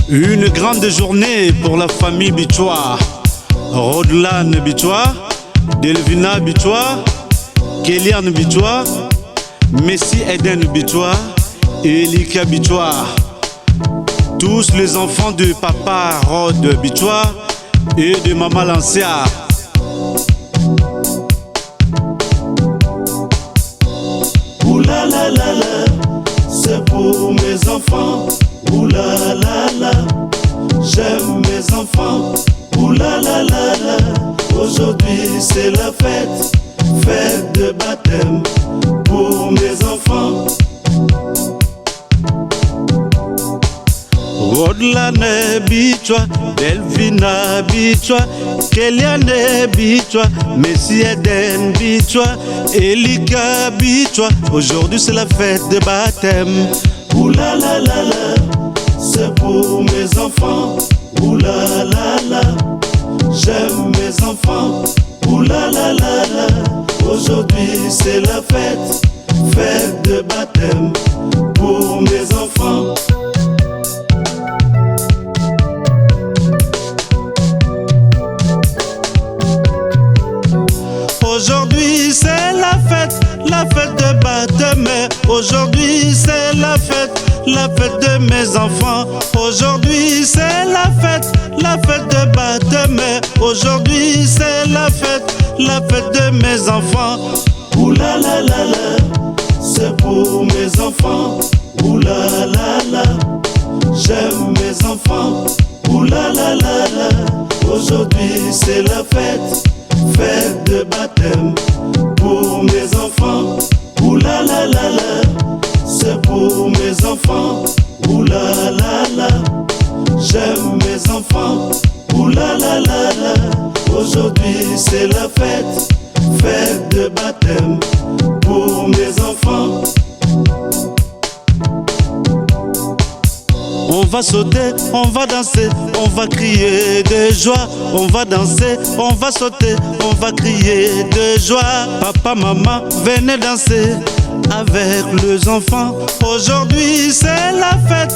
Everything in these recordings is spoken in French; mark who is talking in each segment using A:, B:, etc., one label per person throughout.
A: Une grande journée pour la famille Bichois. Rodlan Bichois, Delvina Bichois, Kélian Bichois, Messi Eden Bichois et Elika Bichois. Tous les enfants de papa Rod Bichois et de maman Lancia.
B: Oula la la la, c'est pour mes enfants. Oula la la, j'aime mes enfants. Oula la la la, aujourd'hui c'est la fête, fête de baptême pour mes enfants.
A: Rodlane Bichois, Delvina Bichois, Kéliane Bichois, Messi Eden Bichois, Elika Bichois. Aujourd'hui c'est la fête de baptême.
B: Oula la la la, c'est pour mes enfants. Oula la la, j'aime mes enfants. Oula la la la, aujourd'hui c'est la fête, fête de baptême pour mes enfants.
A: Aujourd'hui c'est la fête de baptême. Aujourd'hui c'est la fête de mes enfants. Aujourd'hui c'est la fête de baptême. Aujourd'hui c'est la fête de mes enfants.
B: Oula la la la, c'est pour mes enfants. Oula la la, j'aime mes enfants. Oula la la la, aujourd'hui c'est la fête, fête de baptême pour mes enfants. Oula la la la, c'est pour mes enfants. Oula la la, j'aime mes enfants. Oula la la la, aujourd'hui c'est la fête, fête de baptême pour mes enfants.
A: On va sauter, on va danser, on va crier de joie. On va danser, on va sauter, on va crier de joie. Papa, maman, venez danser avec les enfants. Aujourd'hui c'est la fête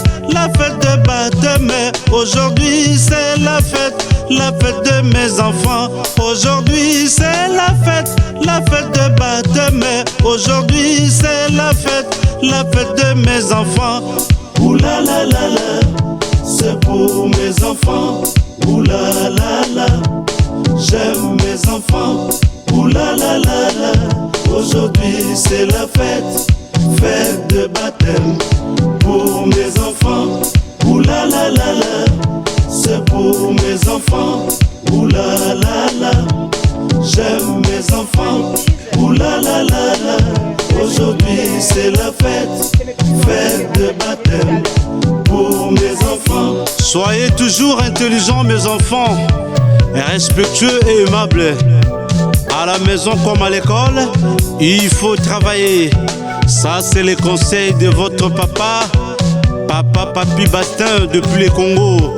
A: de baptême. Aujourd'hui c'est la fête de mes enfants. Aujourd'hui c'est la fête de baptême. Aujourd'hui c'est la fête de mes enfants.
B: Oula la la la, c'est pour mes enfants. Oula la la, j'aime mes enfants. Oula la la la, aujourd'hui c'est la fête, fête de baptême pour mes enfants. Oula la la la, c'est pour mes enfants. Oula la la, j'aime mes enfants. Oula la la la, aujourd'hui c'est la fête, fête de baptême pour mes enfants.
A: Soyez toujours intelligents mes enfants, respectueux et aimables. À la maison comme à l'école, il faut travailler. Ça c'est les conseils de votre papa, Papi Bastin depuis le Congo.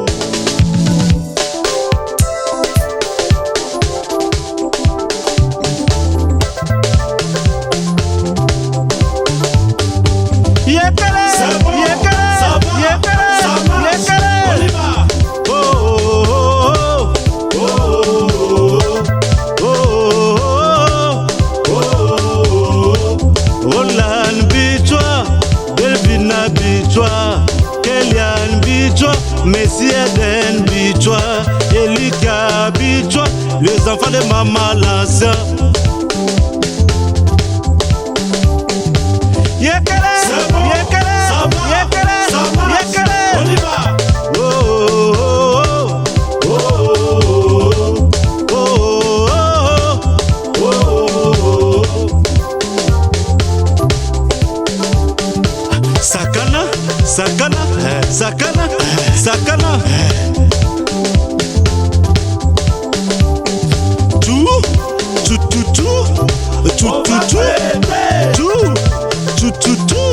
A: Kélian Bichois, Messi Eden Bichois, Elika Bichois, les enfants de maman Lancia. Yekele, yekele, yekele, yekele. On y va. Oh, oh, oh, oh, oh, oh, oh, oh. Sakana, sakana, sakana, sakana. Tout, tout, tout, tout, tout, tout, tout, tout, tout, tout, tout, tout,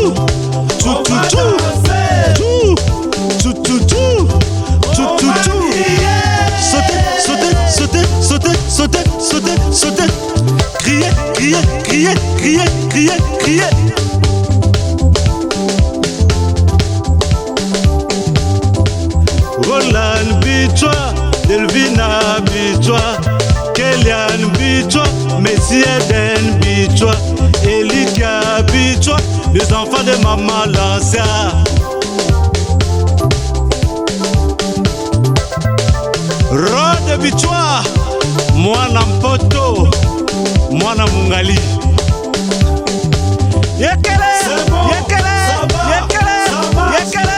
A: tout, tout, tout, tout. Sauter, sauter, sauter, sauter, sauter, sauter, sauter. Crier, crier, crier, crier, crier, crier. Bichwa, Delvina Bichwa, Kélian Bichwa, Messie Eden Bichwa, Elikia Bichwa, les enfants de Maman Lancia. Rode Bichwa, Mwana Mpoto, Mwana Mungali. Yekele, yekele, yekele, yekele.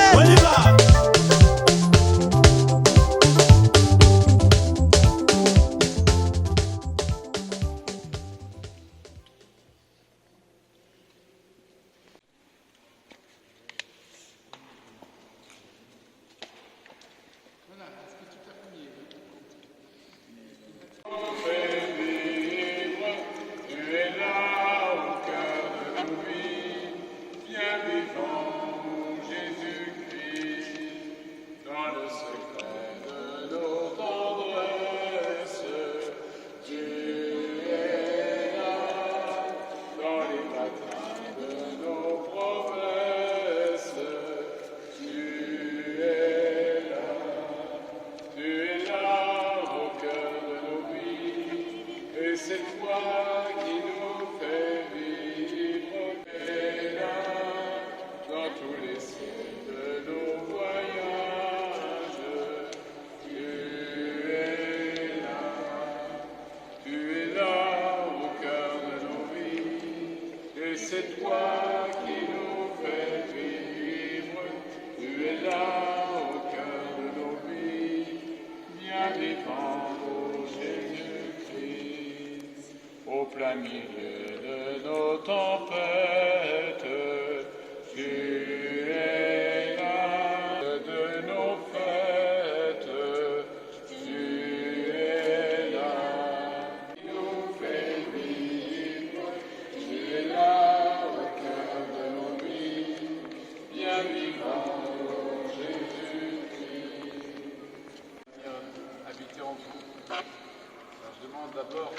C: C'est toi qui nous fais vivre, tu es là au cœur de nos vies, bien vivant, ô Jésus-Christ, au plein milieu de nos tempêtes, tu es là de nos fêtes, tu es là, qui nous fais vivre, tu es là. Je demande d'abord,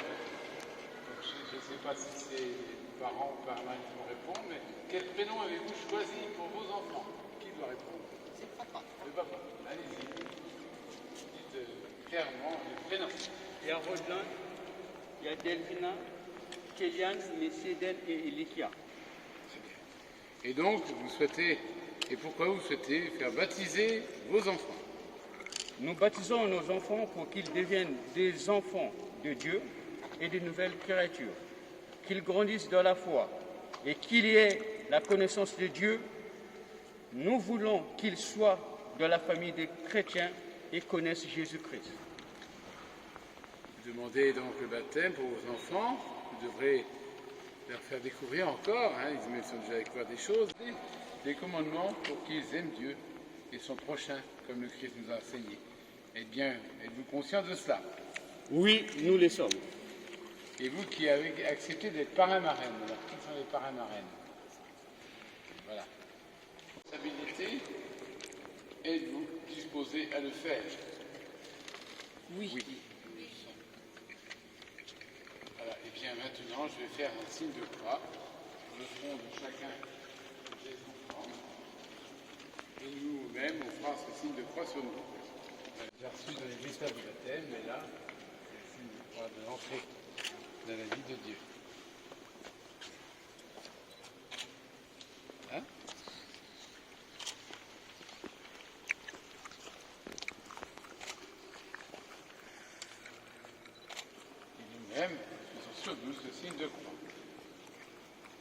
C: je ne sais pas si c'est parents ou parents qui vont répondre, mais quel prénom avez-vous choisi pour vos enfants? Qui doit répondre? C'est papa. Le papa. Allez-y. Dites clairement le prénom.
D: Il y a Rodelin, il y a Delvina, Kélian, Messéden et Elikia.
C: Et donc, vous souhaitez, et pourquoi vous souhaitez faire baptiser vos enfants?
D: Nous baptisons nos enfants pour qu'ils deviennent des enfants de Dieu et de nouvelles créatures, qu'ils grandissent dans la foi et qu'il y ait la connaissance de Dieu. Nous voulons qu'ils soient dans la famille des chrétiens et connaissent Jésus-Christ.
C: Vous demandez donc le baptême pour vos enfants, vous devrez leur faire découvrir encore, ils sont déjà découvert des choses, des commandements pour qu'ils aiment Dieu et son prochain, comme le Christ nous a enseigné. Eh bien, êtes-vous conscient de cela?
D: Oui, nous le sommes.
C: Et vous qui avez accepté d'être parrain-marraine, alors qui sont les parrains-marraines? Voilà. Responsabilité, êtes-vous disposé à le faire?
D: Oui.
C: Voilà. Et bien maintenant, je vais faire un signe de croix sur le front de chacun des enfants. Et nous-mêmes, on fera ce signe de croix sur nous. J'ai reçu dans les mystères du baptême, mais là, c'est le signe de croix de l'entrée dans la vie de Dieu. Hein? Et nous-mêmes, faisons sur nous ce signe de croix,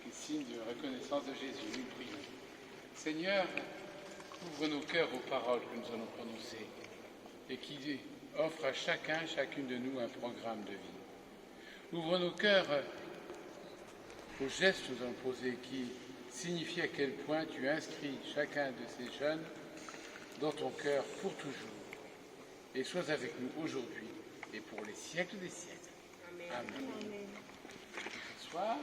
C: qui est signe de reconnaissance de Jésus. Nous prions. Seigneur, ouvre nos cœurs aux paroles que nous allons prononcer et qui offre à chacune de nous un programme de vie. Ouvre nos cœurs aux gestes que nous allons poser qui signifient à quel point tu inscris chacun de ces jeunes dans ton cœur pour toujours. Et sois avec nous aujourd'hui et pour les siècles des siècles. Amen. Amen. Bonsoir.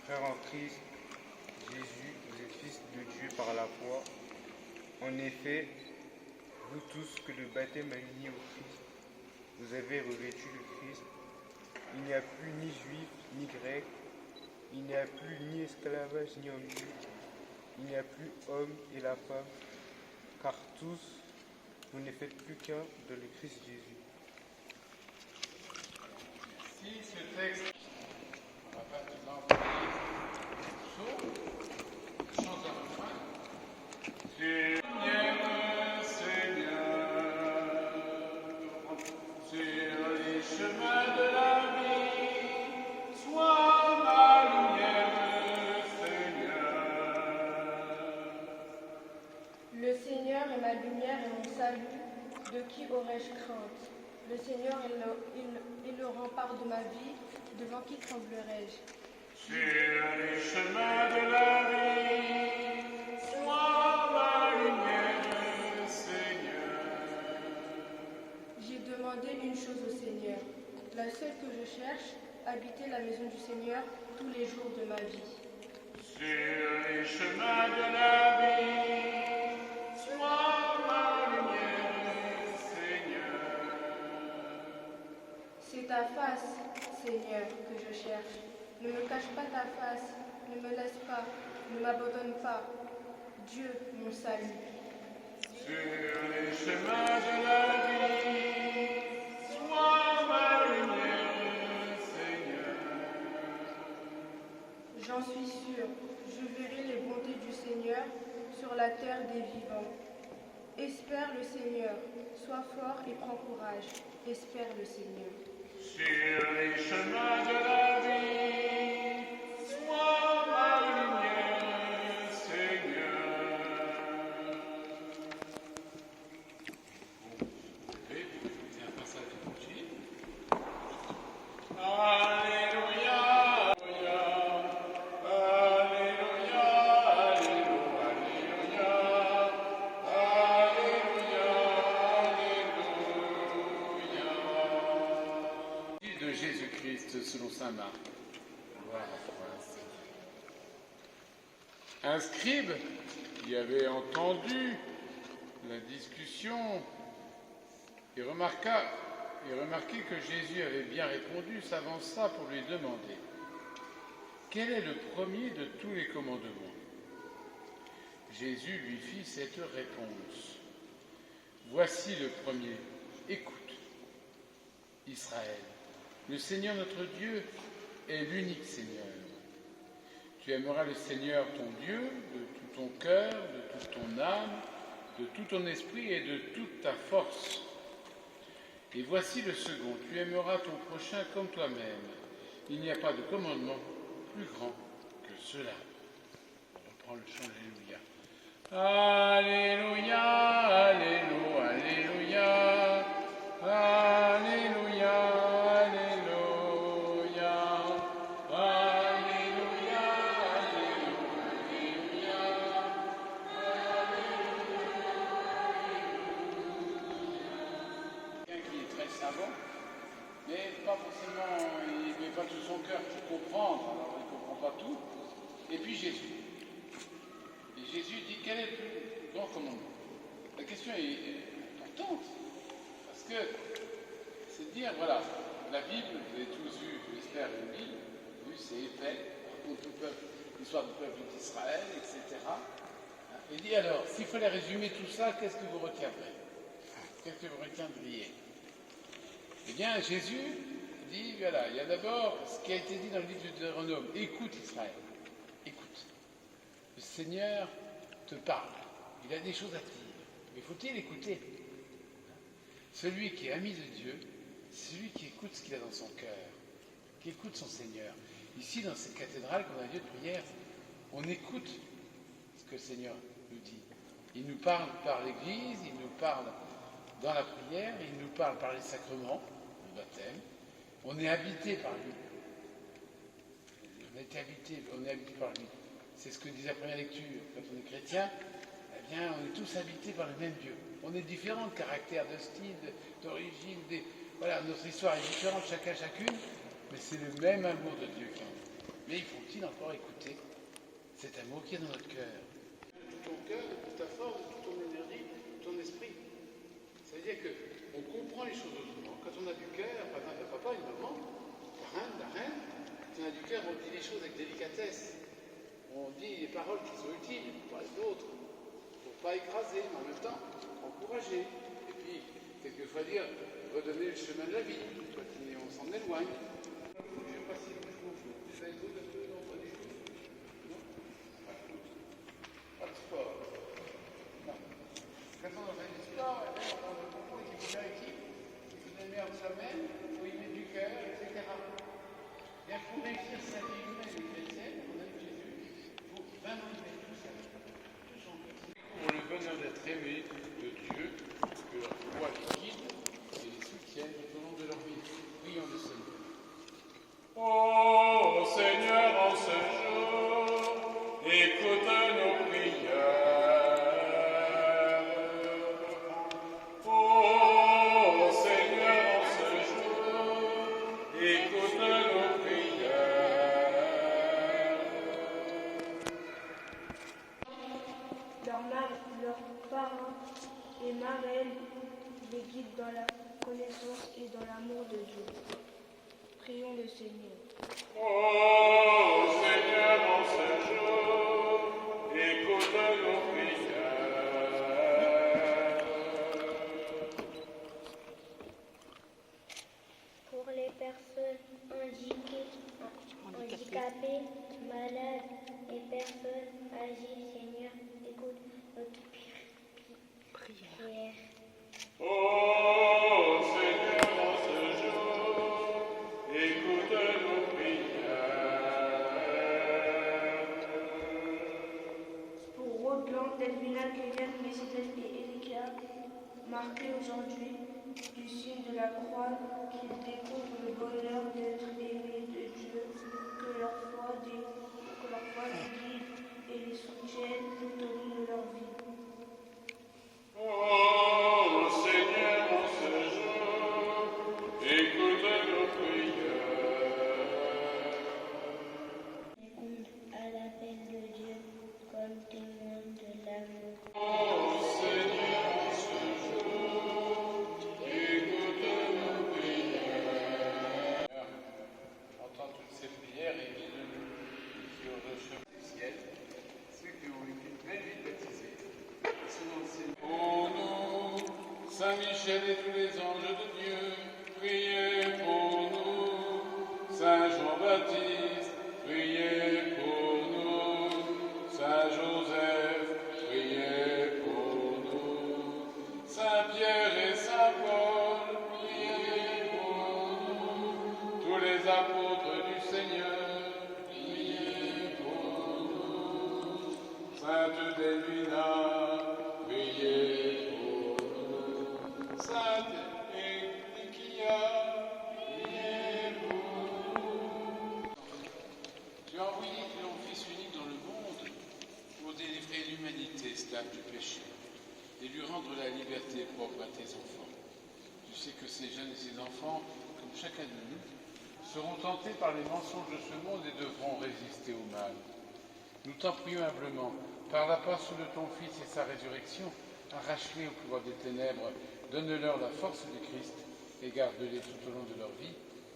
E: Frère en Christ, Jésus, vous êtes fils de Dieu par la foi. En effet, vous tous que le baptême a uni au Christ. Vous avez revêtu le Christ. Il n'y a plus ni juif ni grec. Il n'y a plus ni esclavage ni homme libre. Il n'y a plus homme et la femme. Car tous, vous ne faites plus qu'un dans le Christ Jésus.
C: Si ce texte, on va maintenant prier chant un refrain. Seigneur, sur les chemins de la vie, sois ma lumière, Seigneur.
F: Le Seigneur est ma lumière et mon salut, de qui aurais-je crainte? Le Seigneur est le rempart de ma vie, devant qui tremblerai-je?
C: Sur les chemins de la vie, sois ma lumière, Seigneur.
F: J'ai demandé une chose au Seigneur, la seule que je cherche, habiter la maison du Seigneur tous les jours de ma vie.
C: Sur les chemins de la vie, sois ma lumière, Seigneur.
F: C'est ta face, Seigneur, que je cherche. Ne me cache pas ta face, ne me laisse pas, ne m'abandonne pas. Dieu, mon salut.
C: Sur les chemins de la vie, sois ma lumière, Seigneur.
F: J'en suis sûr, je verrai les bontés du Seigneur sur la terre des vivants. Espère le Seigneur, sois fort et prends courage. Espère le Seigneur.
C: Sur les chemins de la vie, sois ma lumière, Seigneur. Vous pouvez écouter un passage d'évangile. Alléluia, Alléluia, Alléluia, Alléluia, Alléluia. De Jésus-Christ selon saint Marc. Gloire à toi, Seigneur. Un scribe qui avait entendu la discussion et remarqué que Jésus avait bien répondu, s'avança pour lui demander « Quel est le premier de tous les commandements ?» Jésus lui fit cette réponse « Voici le premier, écoute, Israël. Le Seigneur notre Dieu est l'unique Seigneur. Tu aimeras le Seigneur ton Dieu de tout ton cœur, de toute ton âme, de tout ton esprit et de toute ta force. Et voici le second, tu aimeras ton prochain comme toi-même. Il n'y a pas de commandement plus grand que cela. On reprend le chant Alléluia. Alléluia, Alléluia, Alléluia, Alléluia, Alléluia, Alléluia, Alléluia, Quelqu'un qui est très savant, mais pas forcément, il ne met pas tout son cœur pour comprendre, alors il ne comprend pas tout. Et puis Jésus. Et Jésus dit quel est le plus grand commandement? La question est importante, parce que c'est de dire, voilà, la Bible, vous avez tous vu, j'espère, une Bible, vu, c'est épais, raconte tout le peuple, l'histoire du peuple d'Israël, etc. Et dit alors, s'il fallait résumer tout ça, qu'est-ce que vous retiendrez? Qu'est-ce que vous retiendriez? Eh bien, Jésus dit, voilà, il y a d'abord ce qui a été dit dans le livre du Deutéronome, écoute Israël, écoute. Le Seigneur te parle, il a des choses à te dire, mais faut-il écouter? Celui qui est ami de Dieu, c'est celui qui écoute ce qu'il a dans son cœur, qui écoute son Seigneur. Ici, dans cette cathédrale qu'on a lieu de prière, on écoute ce que le Seigneur nous dit. Il nous parle par l'Église, il nous parle dans la prière, il nous parle par les sacrements, le baptême. On est habité par lui. On est habité par lui. C'est ce que dit la première lecture. Quand on est chrétien, eh bien, on est tous habités par le même Dieu. On est différents de caractère, de style, d'origine. Voilà, notre histoire est différente, chacune, mais c'est le même amour de Dieu qui est en nous. Mais il faut-il encore écouter cet amour qui est dans notre cœur? De tout ton cœur, de toute ta force, de toute ton énergie, de ton esprit. C'est-à-dire qu'on comprend les choses autrement. Quand on a du cœur, par exemple, un papa, une maman, la reine, quand on a du cœur, on dit les choses avec délicatesse. On dit les paroles qui sont utiles pour les autres, pour ne pas écraser, mais en même temps, encourager. Et puis, quelquefois dire, redonner le chemin de la vie, quand on s'en éloigne. Je ne sais pas si vous avez d'autres un peu dans les choses. Non? Pas de sport. Non. Quand on fait du sport, on comprend qu'il faut faire équipe, il faut donner en semaine, il faut y mettre du cœur, etc. Bien, pour réussir sa vie humaine et chrétienne, on a Jésus, il faut vraiment y mettre tout ça. Tout son cœur. Pour le bonheur d'être aimé de Dieu, que leur foi les guide et les soutienne tout au long de leur vie. Prions le Seigneur.
G: Ô Seigneur, en ce jour, écoute nos prières. Ô Seigneur, en ce jour, écoute nos prières.
F: Leurs parents et marraines les guident dans la connaissance et dans l'amour de Dieu. Prions le Seigneur.
G: Ô Seigneur, en ce jour, écoute nos prières.
H: Pour les personnes handicapées, malades et personnes âgées, Seigneur, écoute notre prière.
G: Ô Seigneur, en ce jour, écoute nos prières.
F: Pour Roland, Delvina, Kylian, Mercedes et Erika, marqués aujourd'hui du signe de la croix, qu'ils découvrent le bonheur d'être aimés de Dieu, que leur foi les guide et les soutienne tout au long de leur vie.
G: Ô Seigneur, en ce jour, écoute nos prières.
H: Réponde à l'appel de Dieu comme témoin de l'amour.
G: Ô Seigneur, en ce jour, écoute nos prières.
C: Entends toutes ces prières et guide-nous sur le chemin du ciel, ceux qui ont été très vite baptisés. Selon le Seigneur.
G: Pour nous, Saint Michel et tous les anges de Dieu, priez pour nous. Saint Jean-Baptiste, priez pour nous. Saint Joseph, priez pour nous. Saint Pierre et Saint Paul, priez pour nous. Tous les apôtres du Seigneur, priez pour nous. Sainte Delvina, priez pour nous. Sainte Enikia, priez pour nous.
C: Tu as envoyé ton Fils unique dans le monde pour délivrer l'humanité esclave du péché et lui rendre la liberté propre à tes enfants. Tu sais que ces jeunes et ces enfants, comme chacun de nous, seront tentés par les mensonges de ce monde et devront résister au mal. Nous t'en prions humblement, par la passion de ton Fils et sa résurrection, arrache-les au pouvoir des ténèbres, donne-leur la force du Christ et garde-les tout au long de leur vie,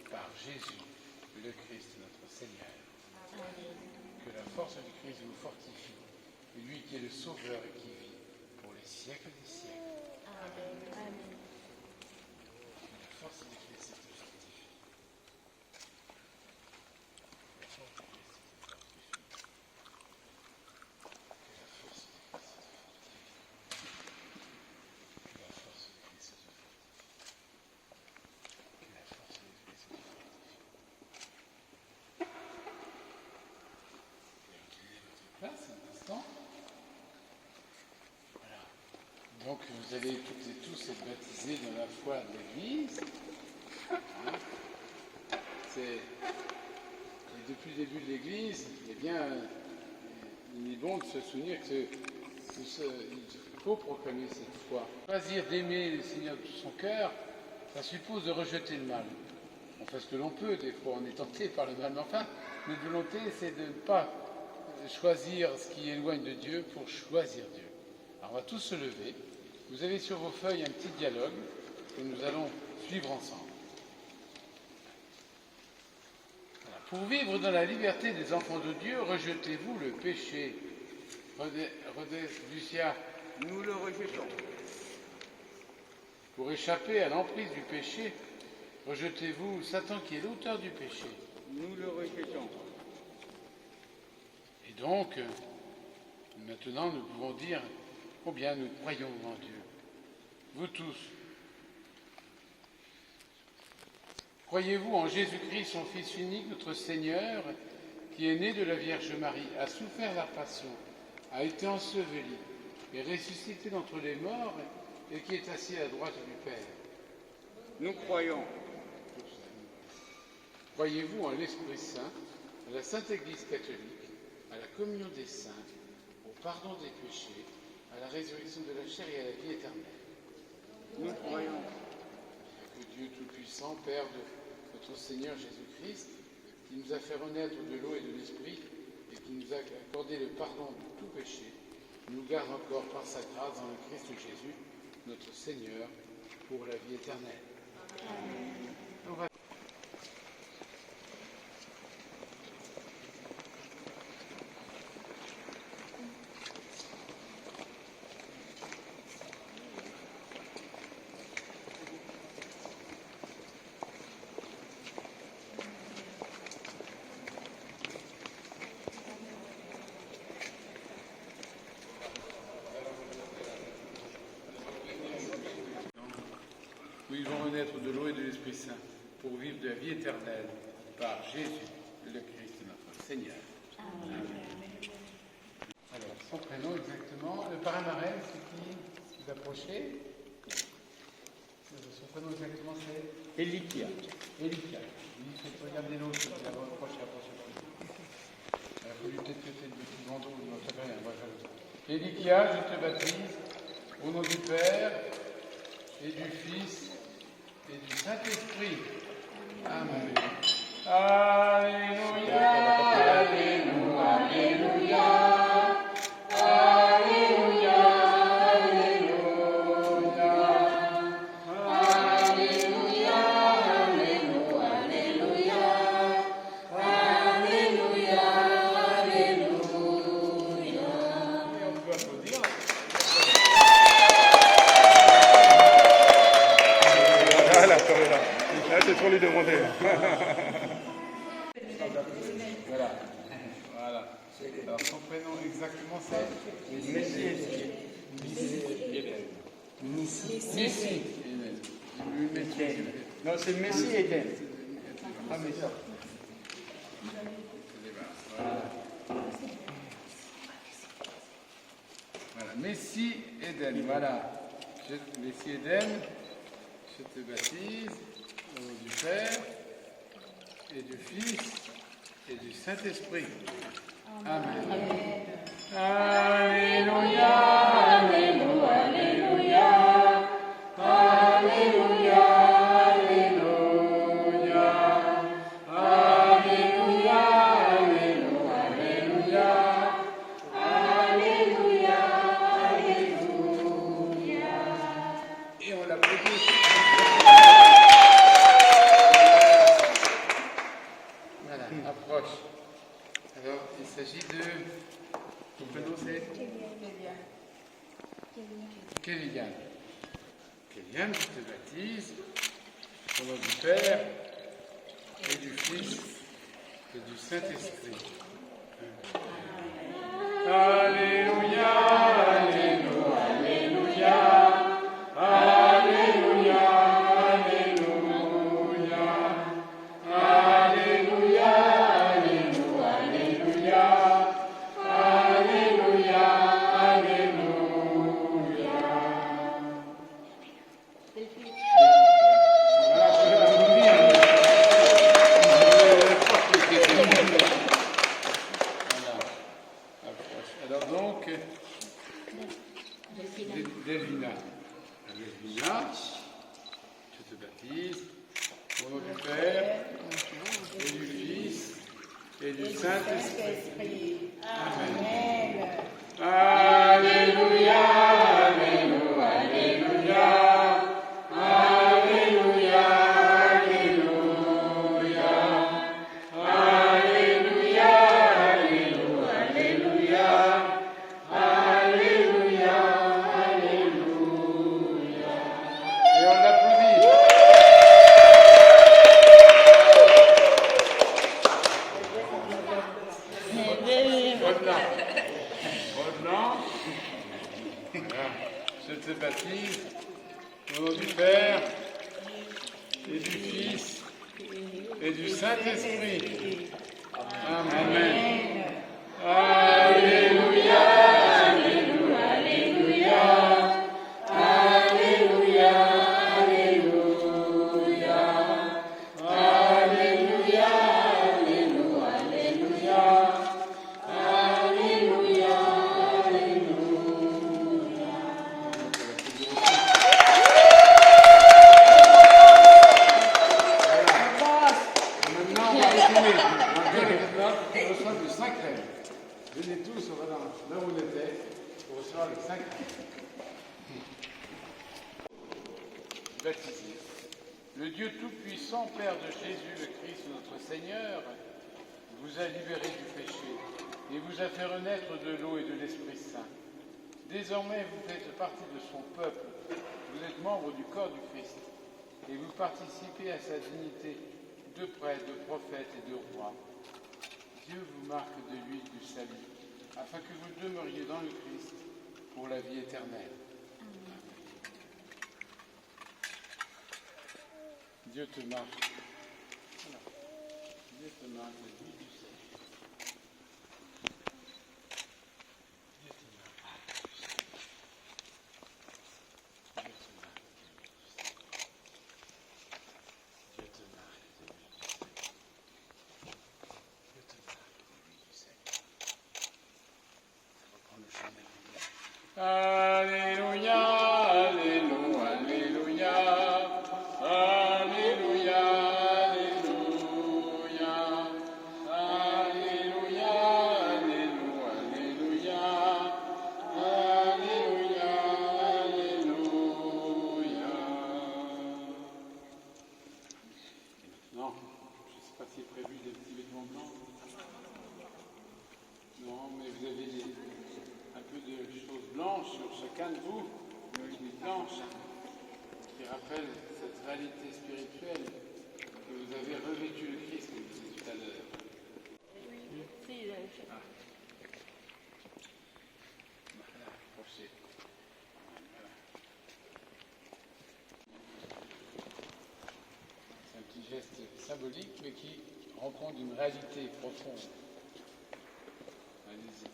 C: par Jésus, le Christ notre Seigneur. Que la force du Christ vous fortifie, et lui qui est le Sauveur et qui vit pour les siècles des siècles.
F: Amen.
C: Que la force du Christ te fortifie. La force du Christ te fortifie. Que la force du Christ te fortifie. Que la force du Christ te fortifie. Que la force du Christ te fortifie. Place un instant. Voilà. Donc vous allez toutes et tous être baptisés dans la foi de l'Église. Hein. Et depuis le début de l'Église, eh bien, il est bon de se souvenir qu'il faut proclamer cette foi. Choisir d'aimer le Seigneur de tout son cœur, ça suppose de rejeter le mal. On fait ce que l'on peut, des fois on est tenté par le mal, mais enfin, notre volonté c'est de ne pas choisir ce qui éloigne de Dieu pour choisir Dieu. Alors on va tous se lever Vous avez sur vos feuilles un petit dialogue que nous allons suivre ensemble. Voilà. Pour vivre dans la liberté des enfants de Dieu, rejetez-vous le péché. Lucia,
D: Nous le rejetons.
C: pour échapper à l'emprise du péché, rejetez-vous Satan qui est l'auteur du péché.
D: Nous le rejetons.
C: Et donc, maintenant nous pouvons dire combien nous croyons en Dieu. Vous tous. Croyez-vous en Jésus-Christ, son Fils unique, notre Seigneur, qui est né de la Vierge Marie, a souffert la passion, a été enseveli et ressuscité d'entre les morts et qui est assis à la droite du Père?
D: Nous croyons.
C: Croyez-vous en l'Esprit Saint, à la Sainte Église catholique, à la communion des saints, au pardon des péchés, à la résurrection de la chair et à la vie éternelle?
D: Nous croyons.
C: Que Dieu Tout-Puissant, Père de notre Seigneur Jésus-Christ, qui nous a fait renaître de l'eau et de l'Esprit et qui nous a accordé le pardon de tout péché, nous garde encore par sa grâce dans le Christ Jésus, notre Seigneur, pour la vie éternelle. Amen. Nous vivons renaître de l'eau et de l'Esprit Saint pour vivre de la vie éternelle par Jésus, le Christ, notre Seigneur. Amen. Alors, son prénom exactement, le parrain marraine, c'est qui vous approchez? Son prénom exactement c'est
D: Elikia.
C: Elikia. Regardez l'autre, approchez. Il a fallu peut-être que c'est le petit bandeau, non, ça fait rien, moi je vais le faire. Elikia, je te baptise au nom du Père et du Fils et du Saint-Esprit. Amen. Alléluia, alléluia, alléluia. Alléluia, alléluia. Alléluia, alléluia, alléluia. Alléluia, alléluia. Et on peut applaudir.
I: Là, c'est pour lui demander.
C: Voilà. Alors, son prénom exactement c'est Messi.
D: Non, c'est Messi Eden.
C: Ah, mais ça. Voilà, Messi Eden, voilà. Messi Eden, je te baptise au nom du Père et du Fils et du Saint-Esprit. Amen. Alléluia, alléluia, alléluia. Alléluia, alléluia. Alléluia, alléluia, alléluia. Alléluia, alléluia. Et on l'applaudit. Voilà, approche. Alors, il s'agit de... Ton prénom c'est Kélian. Kélian, je te baptise au nom du Père et du Fils et du Saint-Esprit. Alléluia, alléluia, alléluia. Alléluia, alléluia. Alléluia, alléluia, alléluia. Alléluia, alléluia. Alors donc, Delvina. Delvina, je te baptise au nom du Père et du Fils et du Saint-Esprit. Amen. Alléluia, alléluia, alléluia. Rodelin. Rodelin. Voilà. Je te baptise au nom du Père et du Fils et du Saint-Esprit. Amen. Alléluia, alléluia, alléluia, alléluia, alléluia, alléluia, alléluia, alléluia, alléluia. Maintenant, on va retourner. On reçoit du sacré. Venez tous, on va là où on était, pour recevoir le sacré. Baptisé. Le Dieu Tout-Puissant, Père de Jésus le Christ, notre Seigneur, vous a libéré du péché et vous a fait renaître de l'eau et de l'Esprit Saint. Désormais, vous faites partie de son peuple, vous êtes membre du corps du Christ et vous participez à sa dignité de prêtre, de prophète et de roi. Dieu vous marque de l'huile du salut, afin que vous demeuriez dans le Christ pour la vie éternelle. Amen. Dieu te marque. Voilà. Dieu te marque de l'huile du salut. Dieu te marque de l'huile du salut. Dieu te marque de l'huile du salut. Dieu te marque de l'huile du salut. Alléluia, alléluia, alléluia, alléluia, alléluia, alléluia, alléluia, alléluia, alléluia. Non, je ne sais pas si est prévu des petits vêtements blancs. Non, mais vous avez un peu de choses blanches sur chacun de vous, des planches qui rappellent cette réalité spirituelle que vous avez revêtu le Christ, comme je disais tout à l'heure.
I: Oui, si, il avait fait.
C: Ah. Voilà, approchez. Voilà. C'est un petit geste symbolique, mais qui rend compte d'une réalité profonde. Allez-y.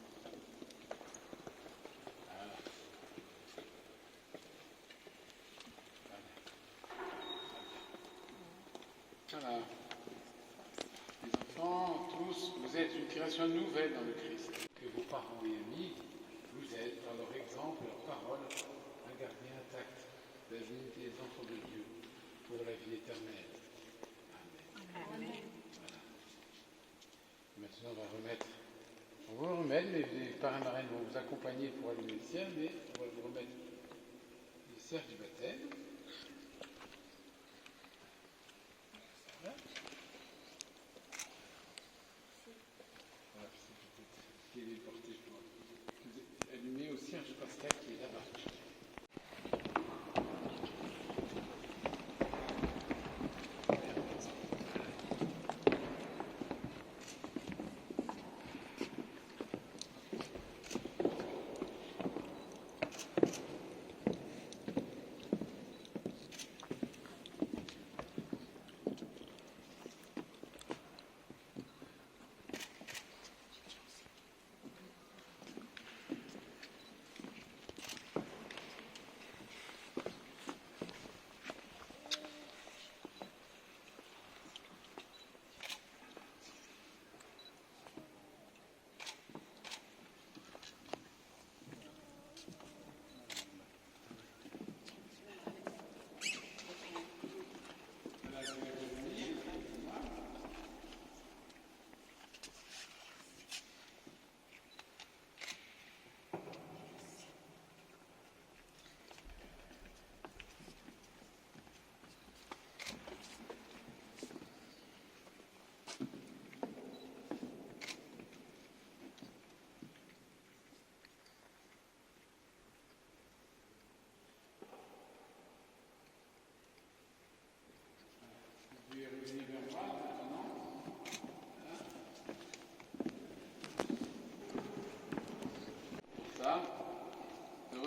C: Voilà. Les enfants, tous, vous êtes une création nouvelle dans le Christ. Que vos parents et amis vous aident par leur exemple, leur parole, à garder intacte la dignité des enfants de Dieu pour la vie éternelle. Amen. Amen. Voilà. Maintenant, on va remettre. On va vous remettre, mais les parrains et marraines vont vous accompagner pour allumer le ciel, mais on va vous remettre les cercles du baptême. Voilà. Voilà, c'est peut-être qui est porté pour allumer au cierge pascal qui est là-bas.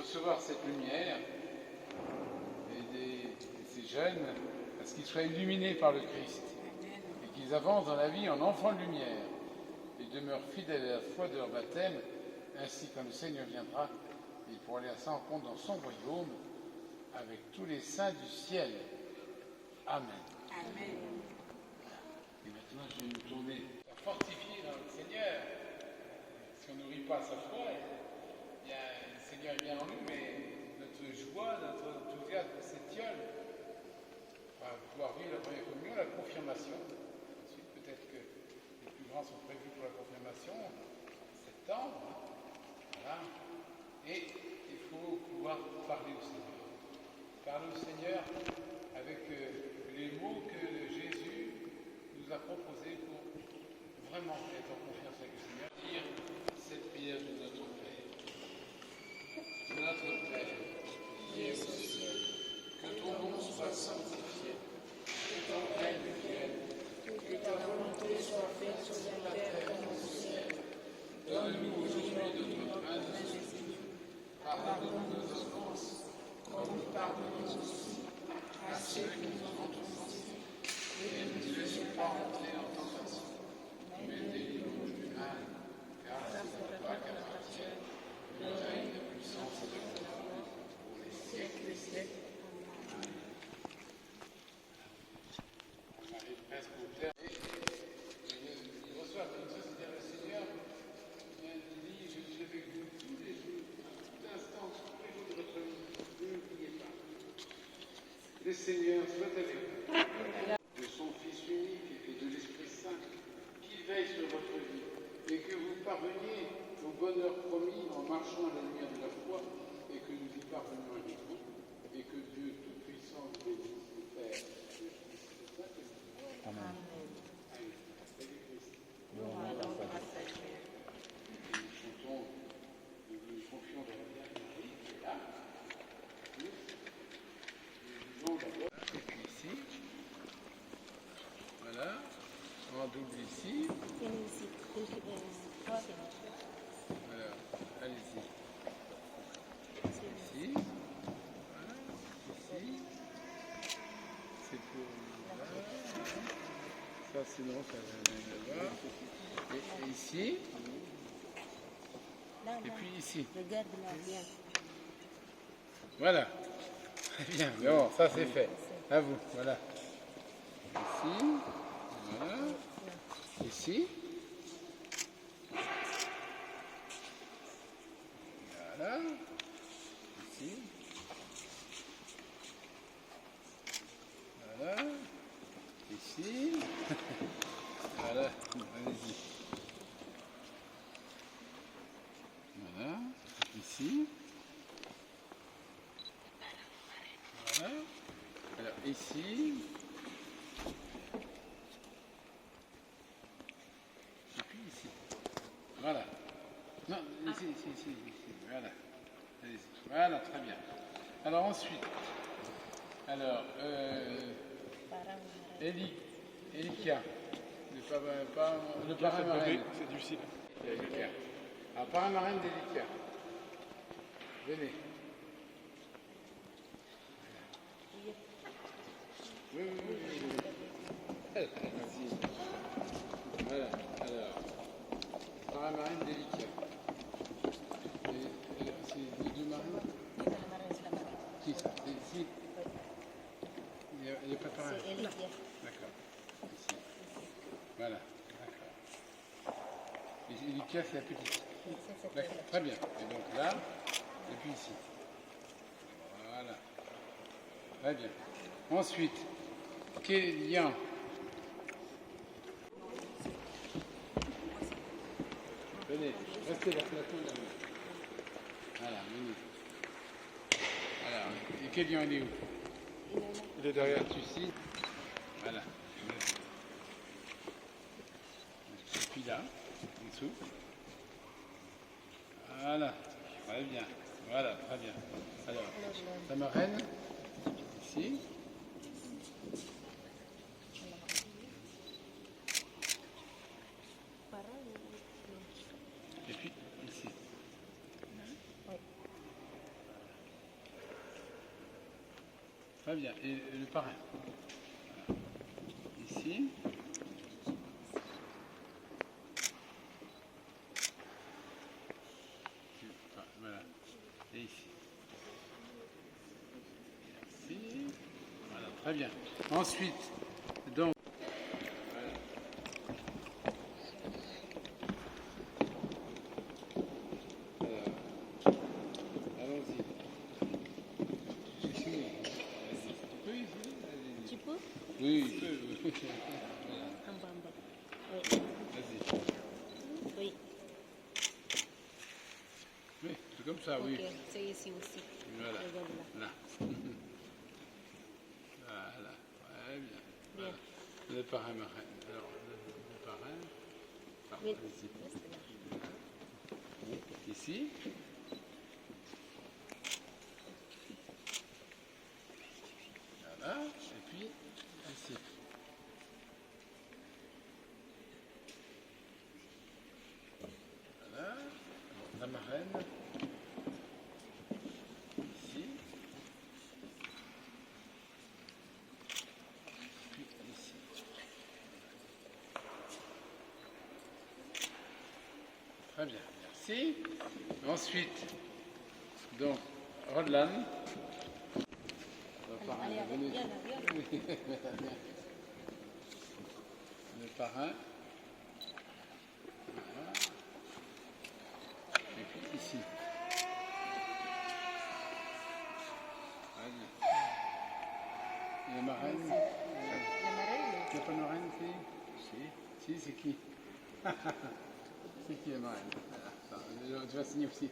C: recevoir cette lumière et ces jeunes, parce qu'ils soient illuminés par le Christ et qu'ils avancent dans la vie en enfants de lumière et demeurent fidèles à la foi de leur baptême, ainsi quand le Seigneur viendra, et pour aller à sa rencontre dans son royaume avec tous les saints du ciel. Amen.
J: Amen.
C: Et maintenant, je vais me tourner à fortifier dans le Seigneur. Si on ne nourrit pas sa foi, le Seigneur est bien en nous, mais notre joie, notre enthousiasme s'étiole. On va pouvoir vivre la première communion, la confirmation. Ensuite, peut-être que les plus grands sont prévus pour la confirmation en septembre. Voilà. Et il faut pouvoir parler au Seigneur. Parler au Seigneur avec les mots que Jésus nous a proposés pour vraiment être en confiance avec le Seigneur. Dire cette prière de notre Père. Notre Père, qui es aux cieux, que ton nom soit sanctifié, que ton règne vienne, que ta volonté soit faite sur la terre comme au ciel. Donne-nous aujourd'hui notre pain de ce jour. Pardonne-nous nos offenses, comme nous pardonnons aussi à ceux qui nous ont offensés. Et ne nous laisse pas entrer en tentation, mais délivre-nous du mal, car c'est toi qui appartiens, le règne, la puissance et la gloire, pour les siècles des siècles. On arrive presque au terme. Il reçoit comme ça, c'est-à-dire le Seigneur, il dit, je suis avec vous tous les jours, à tout instant, tous les jours de votre vie, ne l'oubliez pas. Le Seigneur soit avec vous, de son Fils unique et de l'Esprit Saint, qu'il veille sur votre vie, et que vous parveniez au bonheur promis en marchant à la lumière de la foi, et que nous y parvenions avec vous, et que Dieu Tout-Puissant vous bénisse, le Père, le Fils et le Saint-Esprit.
J: Amen.
C: Allez, salut Christ.
J: Nous rendons grâce à Dieu.
C: Nous chantons, nous nous confions dans la Vierge Marie, qui est là. Nous disons d'abord, et puis ici, voilà, en double ici, voilà, allez-y, ici, voilà, ici, c'est pour là, ça c'est non, ça va là-bas, et ici, et puis ici.
J: Regarde-moi bien.
C: Voilà. Très bien. Bon, ça c'est fait. À vous. Voilà. Ici. Voilà. Ici. Voilà. Ici. Voilà. Ici. Voilà. Allez-y. Voilà. Ici. Voilà. Alors ici. Et puis ici. Voilà. Non, ici. Voilà. Allez-y. Voilà, très bien. Alors ensuite. Alors, Elika. Le parrain marraine.
K: C'est du cycle.
C: Elika. Alors, parrain marraine d'Elika. Venez. Oui. Vas-y. Voilà, alors. Parrain marraine d'Elika. C'est les deux marraines. Qui ça? C'est ici. Il n'y a pas de parrain.
J: C'est Elika.
C: D'accord. Ici. Voilà, d'accord. Et Elika, c'est la petite. D'accord, très bien. Et donc là, et puis ici. Voilà. Très bien. Ensuite, Kélian. Venez, restez la plateau là. Voilà, venez. Alors, et Kélian, il est où?
K: Il est derrière.
C: Ici. Voilà. Et puis là, en dessous. Voilà, très bien. Voilà, très bien. Alors, ta marraine, ici. Et puis ici. Très bien. Et le parrain. Voilà. Ici. Voilà. Et ici. Merci. Voilà, très bien. Ensuite, donc. Voilà. Allons-y.
I: Tu peux?
C: Oui, il peut.
I: En bas, en bas. Oui.
C: Vas-y.
I: Oui.
C: Oui, c'est comme ça, oui.
I: Ok, c'est ici aussi.
C: Voilà.
I: Regarde là.
C: Là. Voilà. Ouais, bien.
I: Bien.
C: Le parrain marraine. Alors, le parrain. Ah,
I: Oui.
C: ici.
I: Reste là.
C: Ici. Voilà. Et puis, ici. Voilà. Alors, la marraine. Ici. Puis ici. Très bien, merci. Ensuite, donc, Rodlan. Le parrain,
I: Allez,
C: venez.
I: viens là, viens là.
C: Oui, le parrain. Voilà. Et puis ici. Allez. Et la marraine.
I: La marraine?
C: Tu n'as pas de marraine, fille? Si, c'est qui? C'est qui la marraine? Voilà. Tu vas signer aussi.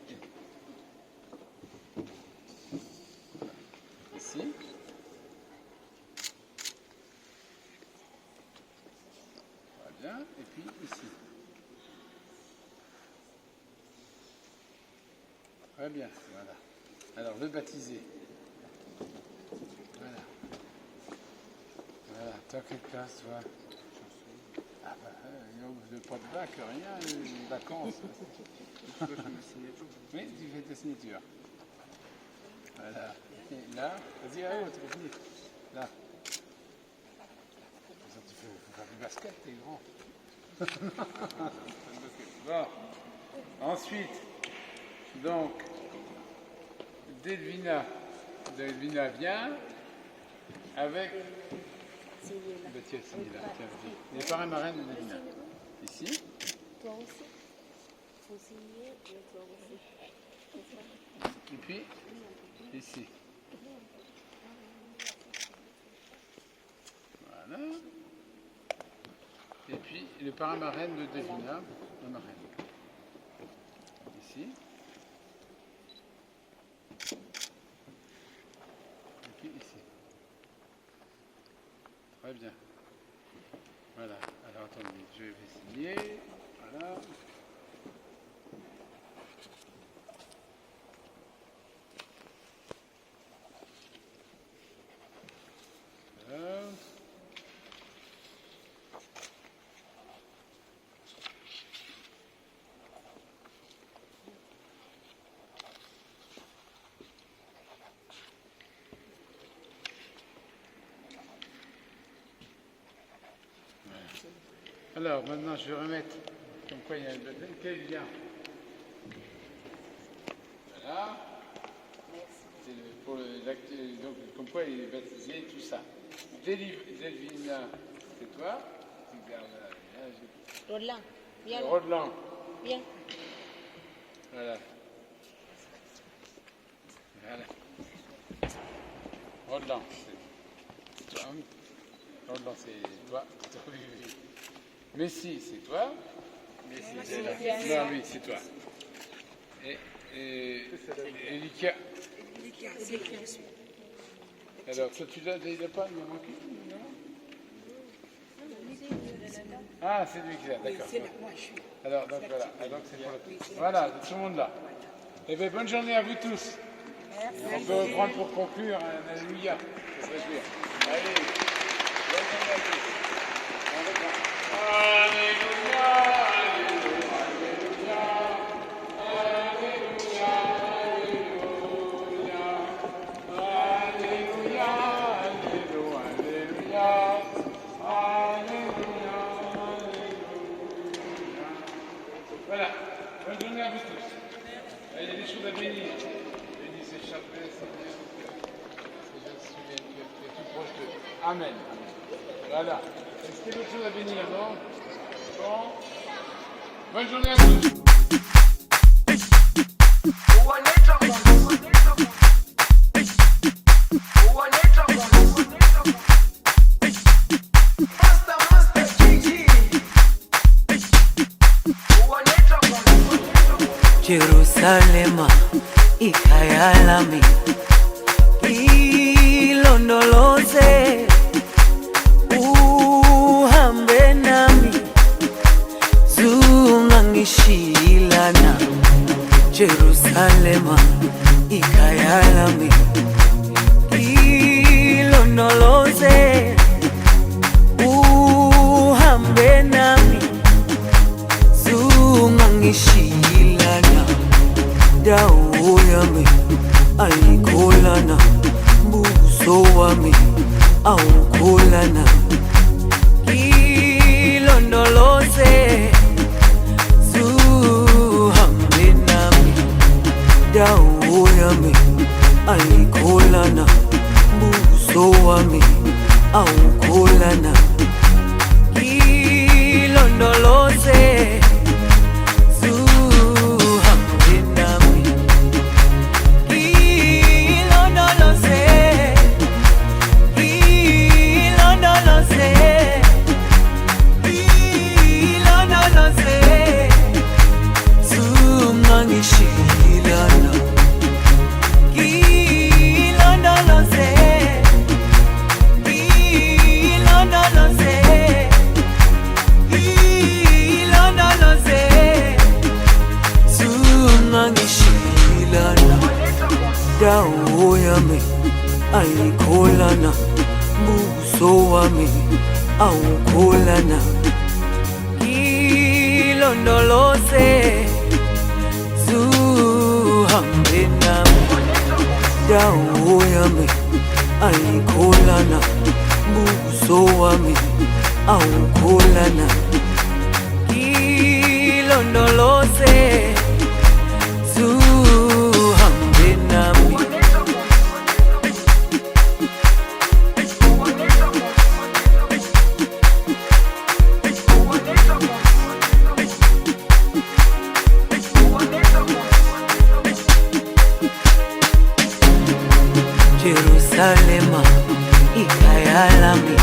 C: Ici. Très bien. Et puis ici. Très bien. Voilà. Alors, le baptisé. Voilà. Voilà. T'as quelle classe, toi? Ah bah, il n'y a pas de bac, rien, les vacances. Oui, tu fais ta signature. Voilà. Et là, vas-y, allez, tu vas finir. Là. Ça, tu faut faire du basket, t'es grand. Bon. Ensuite, donc, Delvina. Delvina vient avec. Bah, tiens, signé là. Tiens, vas-y. Les parrains marraines de Delvina. Ici.
I: Toi aussi. Faut signer et toi aussi.
C: Et puis, ici. Voilà. Et puis, le parrain marraine de Delvina, la marraine. Ici. Et puis ici. Très bien. Voilà. Alors, attendez, je vais signer. Voilà. Voilà. Alors, maintenant, je vais remettre comme quoi il y a quel lien. Voilà. C'est pour donc, comme quoi il est baptisé, tout ça. Delvina, c'est toi. Tu gardes là.
I: Roland, viens là.
C: Roland.
I: Viens.
C: Voilà. Voilà. Roland, c'est toi. Roland, c'est toi. Oui, oui. Messi, c'est toi. Messi, c'est là. Non, oui, c'est toi. Et Elika. Alors, ça, tu l'as pas, il m'a manqué, non? Ah, c'est lui qui l'a, d'accord. Alors, donc voilà. Donc, c'est pour voilà, tout le monde là. Eh bien, bonne journée à vous tous. On peut reprendre pour conclure un alléluia. Ça serait sûr. Allez, bonne journée à tous. Alléluia, alléluia, alléluia, alléluia, alléluia. Il y a des choses à bénir. Bénis ces chapelets, Seigneur. Et je suis bien, tu es tout proche d'eux. Amen. Voilà. Est-ce qu'il y a d'autres choses à bénir, non? Bon. Bonne journée à tous.
L: Jerusalema ikayalami ilondoloze uhambe nami zungangishilana. Jerusalema ikayalami ilondoloze uhambe nami zungangishilana. Dawo yami ayikholana, buso wami awukholana. Ilondoloze zuhambe nami. Dawo yami ayikholana, buso wami awukholana. Ilondoloze dawo yami ayikholana, buso wami awukholana. Ilondoloze zuhambe nami. Dawo yami ayikholana, buso wami awukholana. Ilondoloze zuhambe nami. Jerusalema ikayalami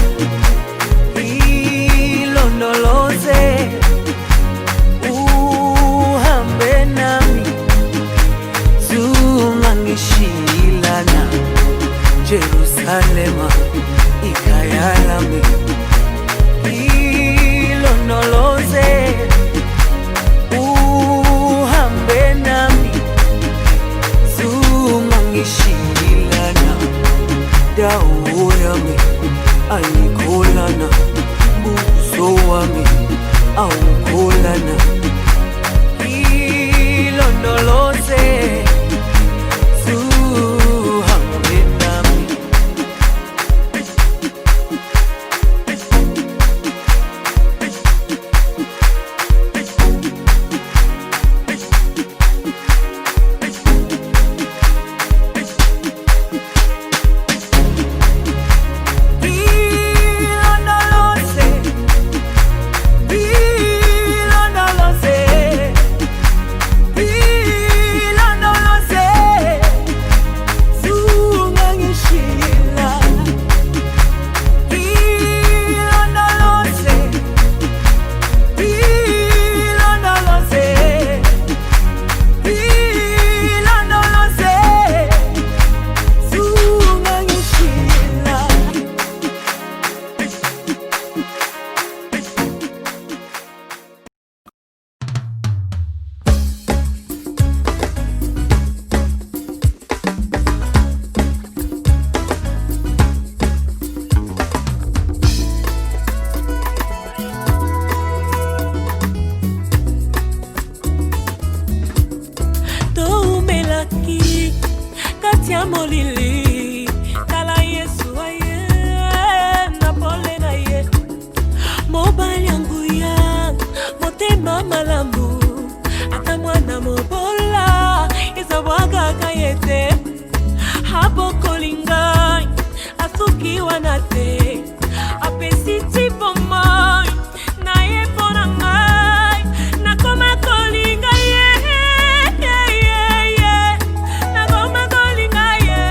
L: ilondoloze uhambe nami zungangishilana. Jerusalema ikayalami ilondoloze uhambe nami zungangishilana. Dawo yami ayikholana, buso wami awukholana. Ilondoloze zuhambe nami.
M: molili kala Yesu aye na pole na ye mobali yangu ya motema malamu ata mwana na mobola ezabwakaka ye te abokolingai asukiwa na te apesi ti bomoi na ye mpona ngai nakoma kolinga ye nakoma kolinga ye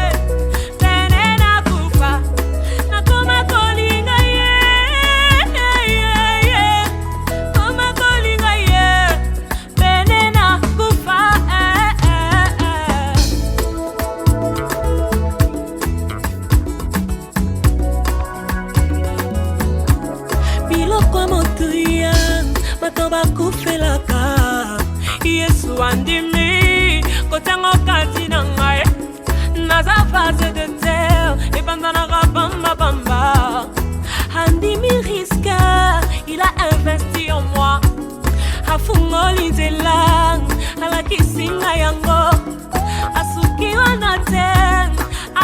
M: pene nakufa nakoma kolinga ye koma kolinga ye pene nakufa biloko motuya bato bakufelaka yesu andimi kotango kati na ngai naza fase de terre ebandanaka bambabamba andimi riska il a investi en moi afungoli nzela alakisinga yango asukiwa na te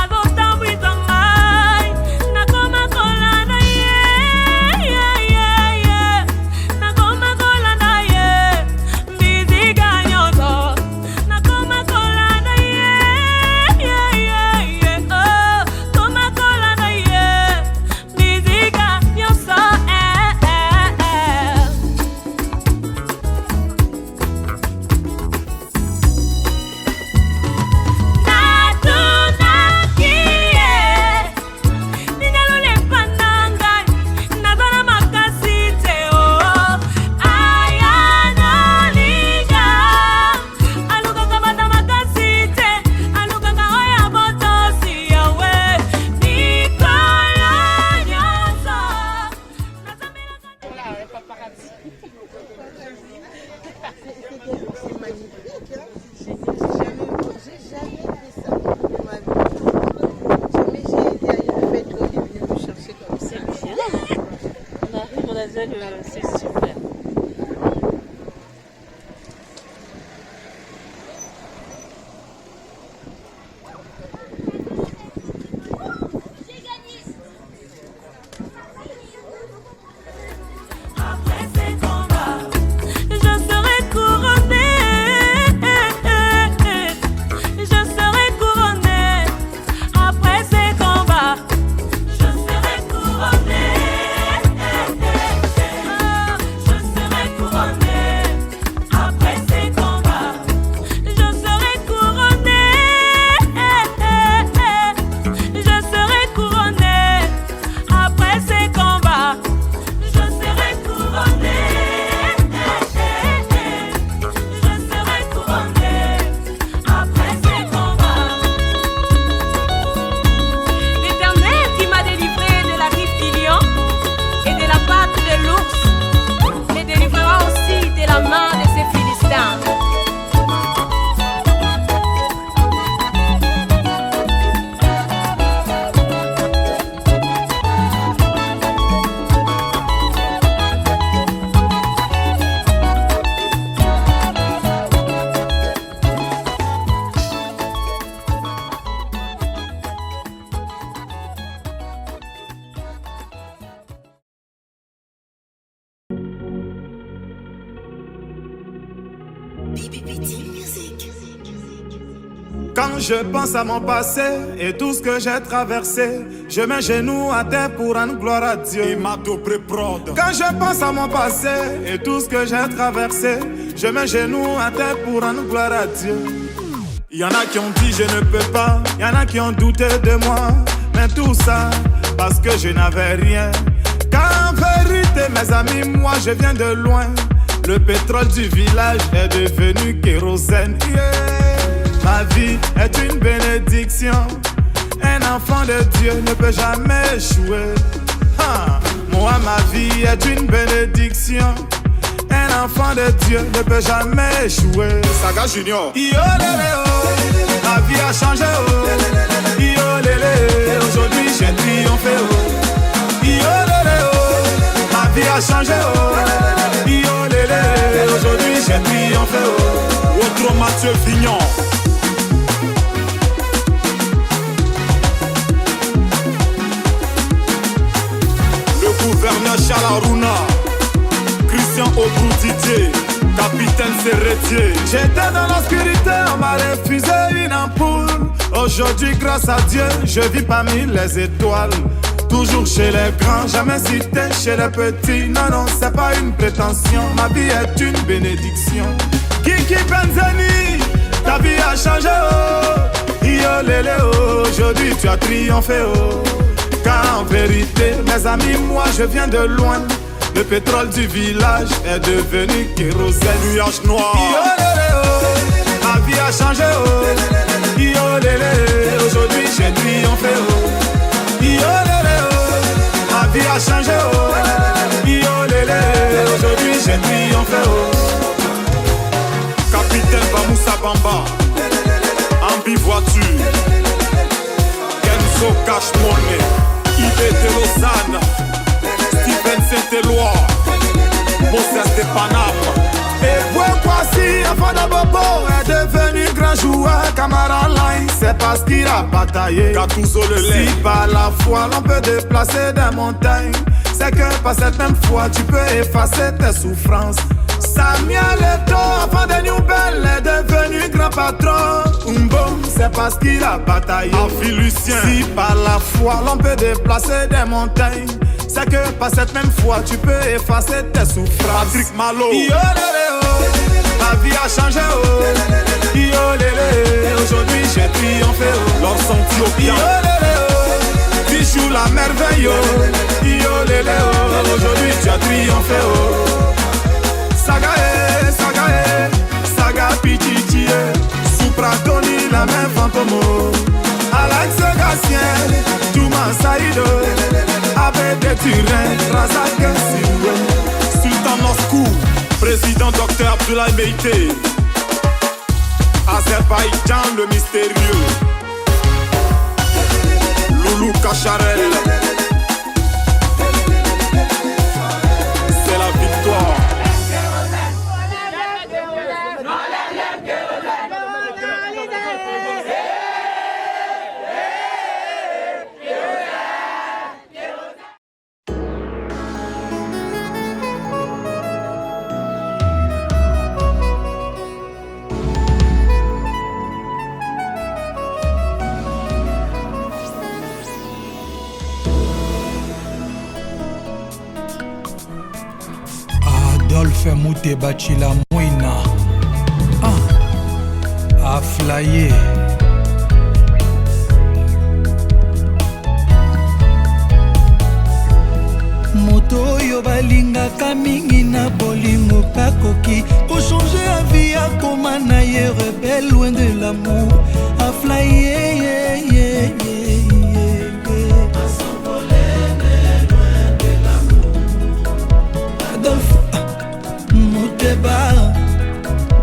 M: azotambwisa ngai nakoma kolanda ye nakoma kolanda ye mbiziga nyonso nakoma kolanda ye koma kolanda ye mbiziga nyonso
I: C'est super.
N: Quand je pense à mon passé et tout ce que j'ai traversé, je mets genoux à terre pour rendre gloire à Dieu. Quand je pense à mon passé et tout ce que j'ai traversé, je mets genoux à terre pour rendre gloire à Dieu. Il y en a qui ont dit je ne peux pas, il y en a qui ont douté de moi, mais tout ça parce que je n'avais rien. Car en vérité mes amis, moi je viens de loin. Le pétrole du village est devenu kérosène. Ma vie est une bénédiction. Un enfant de Dieu ne peut jamais échouer. Moi, ma vie est une bénédiction. Un enfant de Dieu ne peut jamais échouer. Saga Junior. Yo lélé oh, ma vie a changé oh. Yo lélé, aujourd'hui j'ai triomphé oh. Yo lélé oh, ma vie a changé oh. Yo lélé, aujourd'hui j'ai triomphé oh. Autre Mathieu Vignon. Le gouverneur Charles Aruna, Christian Obrou Didier, Capitaine Serretier. J'étais dans l'obscurité, on m'a refusé une ampoule. Aujourd'hui, grâce à Dieu, je vis parmi les étoiles. Toujours chez les grands, jamais cité chez les petits. Non, non, c'est pas une prétention, ma vie est une bénédiction. Kiki Benzeni, ta vie a changé, oh. Yo lélé, oh. Aujourd'hui tu as triomphé, oh. Car en vérité, mes amis, moi je viens de loin. Le pétrole du village est devenu kérosène. Nuage noir. Yo lélé, oh. Ma vie a changé, oh. Yo lélé, aujourd'hui j'ai triomphé, oh. Yo lélé, oh. Ma vie a changé, oh. Yo lélé, aujourd'hui j'ai triomphé, oh. Capitaine Bamoussa Bamba, Ambi voiture, Kenzo Cash Money, IBT Lausanne, Steven Saint-Éloi, Moses de Paname. Et pourquoi si enfant de Bobo est devenu grand joueur, Camara Line, c'est parce qu'il a bataillé. Si par la foi l'on peut déplacer des montagnes, c'est que par cette même foi tu peux effacer tes souffrances. Samuel Eto'o, enfant de Newbell, est devenu grand patron. Umbo, c'est parce qu'il a bataillé. Lucien. Si par la foi l'on peut déplacer des montagnes, c'est que par cette même foi tu peux effacer tes souffrances. Patrick Malo. Yo lélé, oh. Ma vie a changé, oh. Yo lélé, aujourd'hui j'ai triomphé, oh. Lors son Yo lélé, oh. Bichou la merveille, oh. Yo lélé, oh. Aujourd'hui tu as triomphé, oh. Sagae, Sagae, Saga Pichichie, Supra Tony, la main fantomo. Alex Gatien, Touma Saïdo, Abed Turin, Razak Siwe, Sultan Moscou, Président Dr Abdoulaye Meïté, Azerbaïdjan le mystérieux, Loulou Kacharel. C'est la victoire.
O: Adolphe Mouteba Chila Mouina a flyé. Moto yo balingaka mingi na bolingo kakoki ko changer la vie a koma na ye rebelle loin de l'amour a flyé.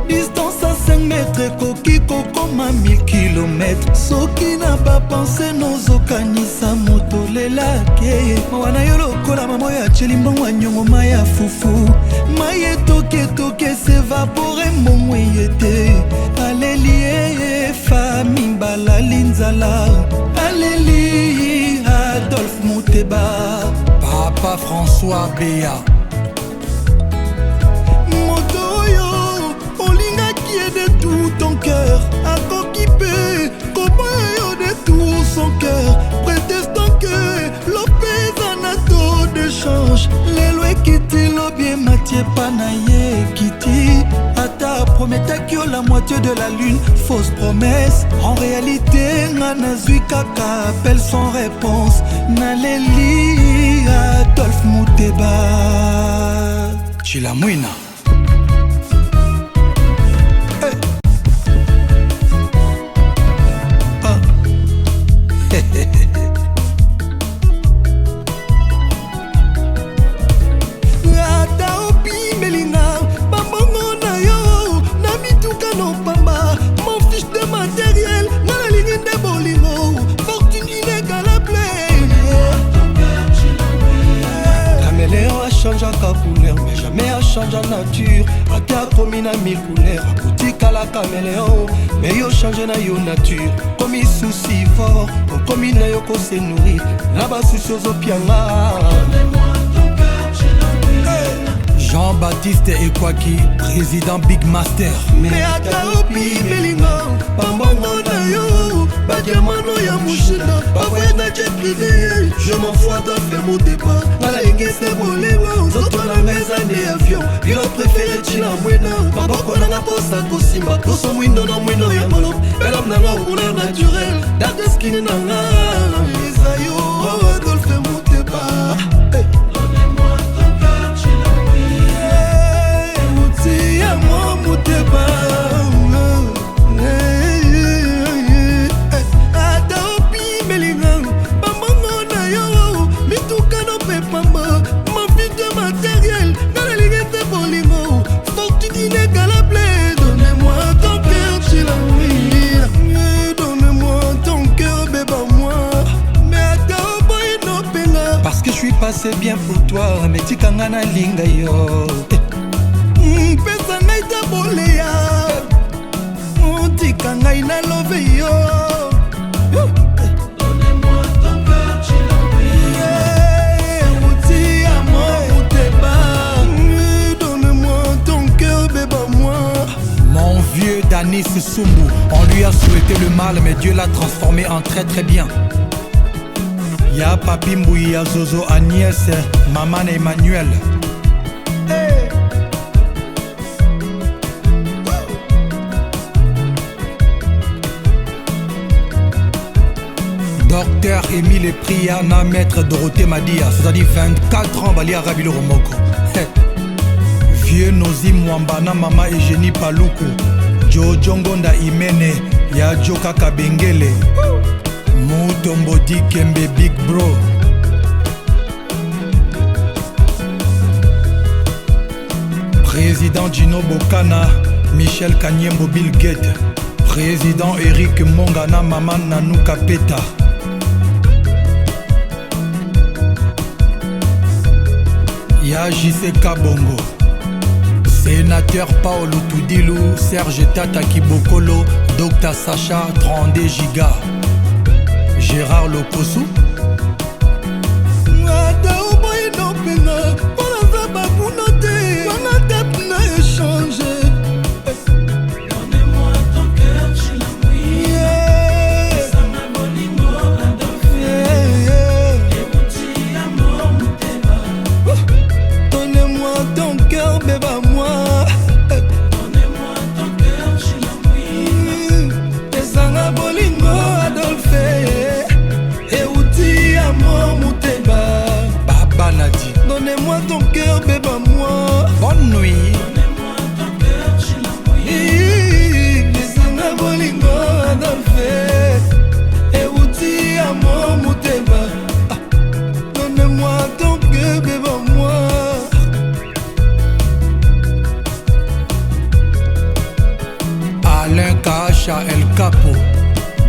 O: Distance à 5 mètres, koki kokoma 1000 km. Soki na ba pensé nozokanisa moto lelake. Mawana yo lokola mamo ya chelimbongo nyongo maya fufu. Maye toke toke s'évaporer momo yete. Alléluia famille balali nzala. Alléluia Adolphe Mouteba. Papa François Béa. De tout ton cœur, à coquipé, comment de tout son cœur, prétestant que l'opé anato de change, les lois qui t'y l'obien Mathieu Panaye Kitty, Ata promettait que la moitié de la lune, fausse promesse, en réalité, Nanazui Kaka appelle sans réponse, Naléli Adolphe Mouteba, Chilamouina. Mais jamais à changer la nature. A ta commis na 1000 couleurs. A boutique à la caméléon. Mais yo change na yo nature. Comme il souci fort. Comme il na yo ko se nourrir. Là-bas souci aux pianga.
P: Jean-Baptiste Ekwaki, président Big Master.
O: Mais Akaopi Melinga, Pambongo na yo, Badiamano ya Mouchina, Pavoye na jet privé, je m'en fous d'offrir mon départ. Nala ingese bolingo, zoto na meza ne avion, pilote préféré Chila Mwena, Maboko na posta Kosimba, Koso Mwindo na Mwino ya Molop, Belam na nga couleur naturelle, Date skin na nga, Lisa yo, Adolphe Moutepa.
P: Parce que je suis passé bien pour toi, mais tu kangana linga yo.
O: Pesa ngai ta boleya, tika ngai na love yo. Donnez-moi ton cœur, Mouti amour, Moutepa. Donne-moi ton cœur, bébé-moi.
P: Mon vieux Danis Sumbu, on lui a souhaité le mal, mais Dieu l'a transformé en très très bien. Ya Papi Mbouya, ya Zozo, Agnès, Maman Emmanuel. Docteur Émile Priana, maître Dorothée Madia, c'est-à-dire 24 ans, Bali Arabi le Romoko. Vieux Nozi Mwambana, Mama Eugénie Paluku, Jojongonda Imene, ya Joka Kabengele, Moutombodi Kembe Big Bro. Président Gino Bokana, Michel Kanyembo Bill Gates, Président Eric Mongana, Maman Nanou Kapeta. Ya JC Kabongo, Sénateur Paolo Toudilou, Serge Tata Kibokolo, Dr Sacha 32 Giga, Gérard Lokosu.
O: Donnez-moi ton cœur, Chilamouille. Donnez-moi ton cœur, bébé moi. Donnez-moi ton cœur, Chilamouille. Pesanga bolingo Adolphe. Euti amour Mouteba.
P: Baba Nadi.
O: Donnez-moi ton cœur, bébé moi.
P: Bonne nuit.
O: Donnez-moi ton cœur, Chilamouille. Pesanga bolingo Adolphe. Euti amour Mouteba. Donnez-moi ton cœur, bébé moi.
P: Alain Kacha El Capo,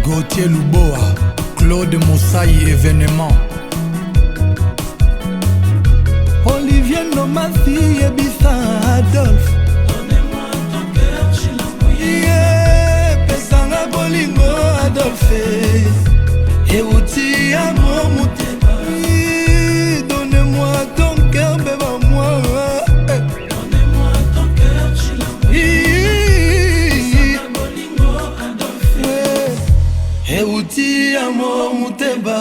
P: Gauthier Luboa, Claude Moussaï événement.
O: Olivier Nomasi et Bissa Adolphe. Donnez-moi ton cœur, Chilamouille. Pesanga bolingo Adolphe. Euti amour Mouteba. Donnez-moi ton cœur, bébé moi. Donnez-moi ton cœur, Chilamouille. Pesanga bolingo Adolphe. Euti amour Mouteba.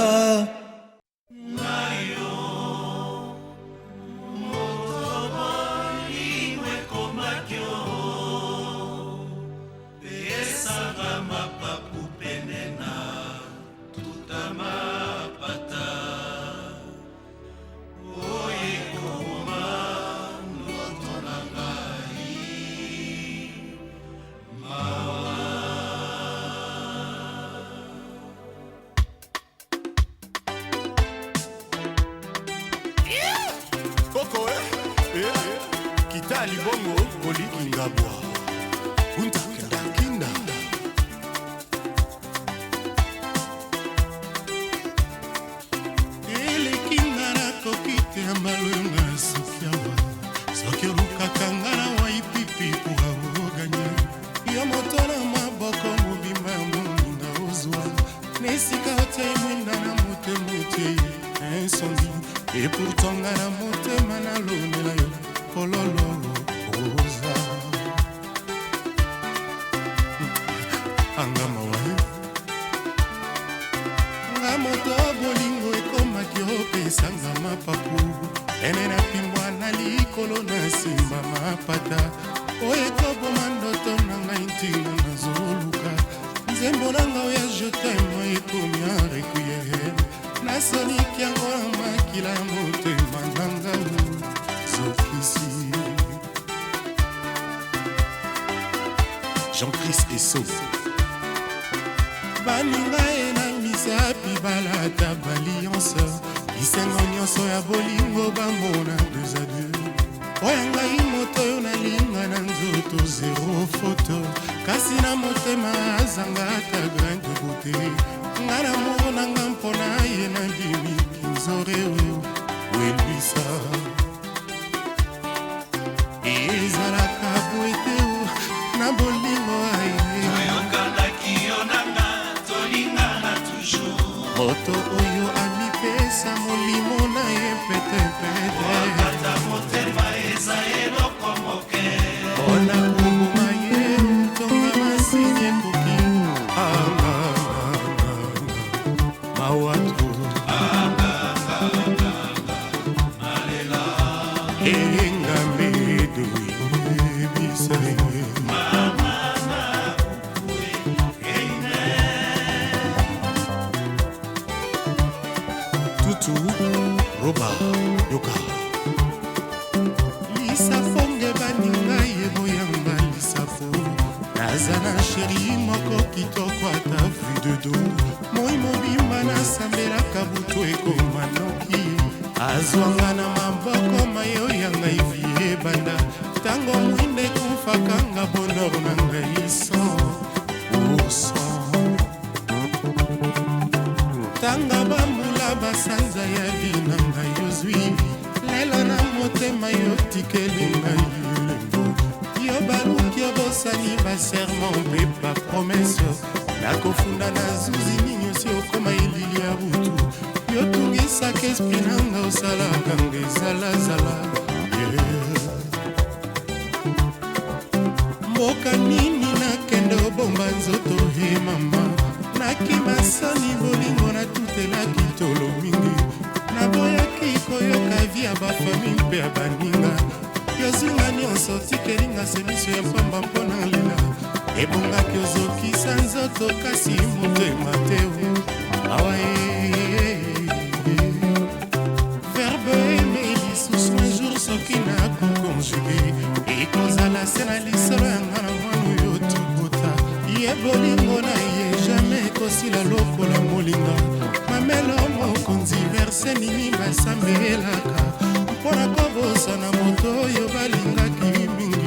N: Kita libongo koliki ngabwa Unta kinda Eleki ngana kokite ya malunga sokiawa Soki olukaka ngana wa ipipi pour avoganya Yo motona maboko mobima ya moninga ozwa Nesika ote mwinda na mote incendie Et pourtant ngana motema na lonela yo fololo oza anga mawa nga moto bolingo ekomaki opesanga mapapu ene na pimbwa na likolo na nsima mapata oyo ekoboma ndoto na ngai ntina nazoluka nzembo na nga oya jetema ekomi arekuye nasoniki yango na makila ya motema na ngai zokisi Jean-Chris Esso baninga ye na misapi balata baliance bisengo nyonso ya bolingo bamona deux à deux oya ngai moto oyo nalinga na nzoto zero foto kasi na motema azanga ata grain de beauté nga na moro na nga mpona ye na bimi kinzore oyo welbisa ezalaka boete na bolingo aye toyokanaki yo nanga tolingana toujours moto oyo amipesa molimo na ye petepete motema eza eloko moke mpona koboma ye tonga masini ekoki mawatu engambedo ebisa tutu roba yoka lisafonge baninga ye boyanga lisafo naza na sheri moko kitoko ata vu de dos moi mobimba nasambelaka butu ekoma noki azwanga na maboko mayo yanga ivi ebanda ntango mwinde ekufakanga bonor na ngai 100%. tanga bambula basanza ya vina ngai ozwi lelo na motema yo tikeli ngai elengo yo baluki obosani baserment mpe bapromese nakofunda na zuzi ninyosi okoma elili ya butu yotungisaka espri nanga osalaka nga ezalazala mboka nini nakende obomba nzoto he mama nakimasani bolingo natutelaki tolo mingi naboyaki koyoka vi ya bafami mpe ya baninga yozinga nyonso tikelinga semiso ya pamba mpona lela ebongaki ozokisa nzoto kasi motema te awa verbe eme lisusu un jour soki nakokonjuge ekozala se na lisolo yanga na mwana oyo tokota ye bolingo na ye jamai ekosila lokola molinga mamelo mokonzi verse nini basambelaka mpona kobosana moto oyo balingaki mingi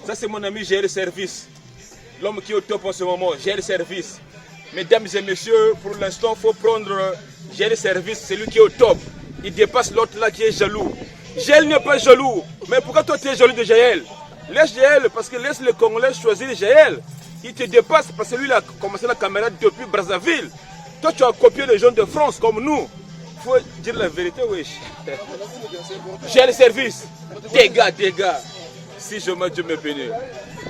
Q: Ça c'est mon ami, j'ai le service. L'homme qui est au top en ce moment, j'ai le service. Mesdames et messieurs, pour l'instant, il faut prendre j'ai le service, c'est lui qui est au top. Il dépasse l'autre là qui est jaloux. Jaël n'est pas jaloux. Mais pourquoi toi tu es jaloux de Jaël? Laisse Jaël, parce que laisse les Congolais choisir Jaël. Il te dépasse parce que lui il a commencé la caméra depuis Brazzaville. Toi tu as copié les gens de France comme nous. Il faut dire la vérité, wesh. J'ai le service. Dégâts. Si je me Dieu me bénit.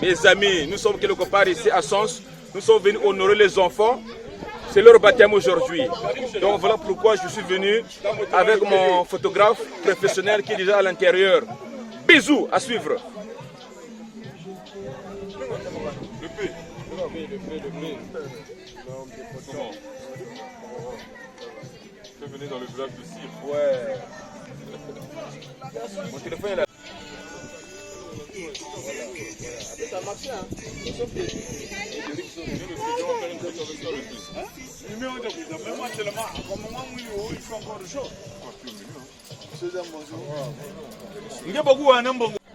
Q: Mes amis, nous sommes quelque part ici à Sens. Nous sommes venus honorer les enfants. C'est leur baptême aujourd'hui. Donc voilà pourquoi je suis venu avec mon photographe professionnel qui est déjà à l'intérieur. Bisous, à suivre.
R: Tu peux venir dans le village de Cire.
Q: Ouais. Mon téléphone est là. Ça a marché, hein?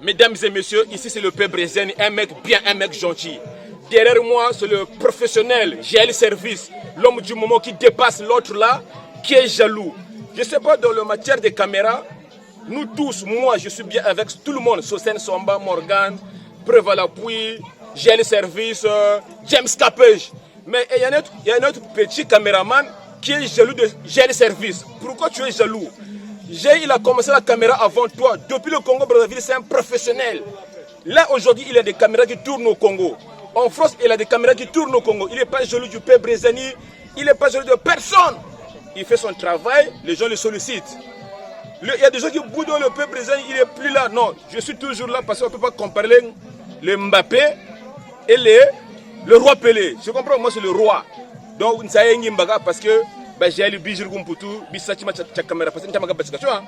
Q: Mesdames et messieurs, ici c'est le père Brézen, un mec bien, un mec gentil. Derrière moi, c'est le professionnel, j'ai le service, l'homme du moment qui dépasse l'autre là, qui est jaloux. Je ne sais pas, dans la matière des caméras, nous tous, moi je suis bien avec tout le monde, Sosen Somba, Morgan, Preuve à l'appui, j'ai le service, James Capege. Mais il y a un autre petit caméraman qui est jaloux de j'ai le service. Pourquoi tu es jaloux? Il a commencé la caméra avant toi. Depuis le Congo-Brazzaville, c'est un professionnel. Là, aujourd'hui, il y a des caméras qui tournent au Congo. En France, il y a des caméras qui tournent au Congo. Il n'est pas jaloux du père Brezani. Il n'est pas jaloux de personne. Il fait son travail, les gens le sollicitent. Il y a des gens qui boudent le père Brezani, il n'est plus là. Non, je suis toujours là parce qu'on ne peut pas comparer le Mbappé et le roi Pelé. Je comprends, moi c'est le roi. Donc, ça y est, parce que j'ai le bijou comme tout, bisachima cha caméra parce que tu vois.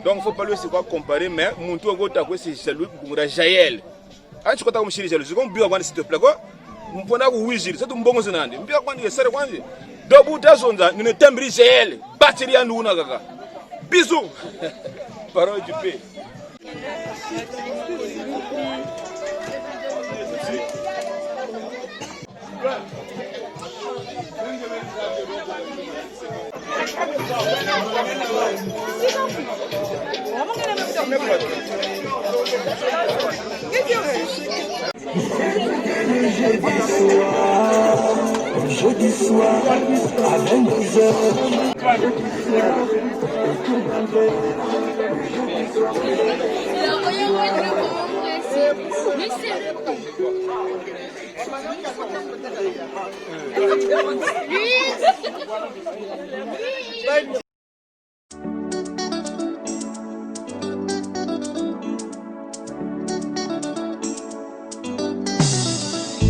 Q: Donc, il ne faut pas le comparer, mais mon tour c'est jaloux pour Jaël. Ah, tu comprends, je suis jaloux. Je comprends, s'il te plaît, quoi. Mon point de vue, c'est un bon zonande. Je suis bien, Dobu Dazonda, nous ne t'aimerons Jaël. Batterie à nous, Nagaga. Bisous. Parole du paix.
L: Jeudi soir, à 22h.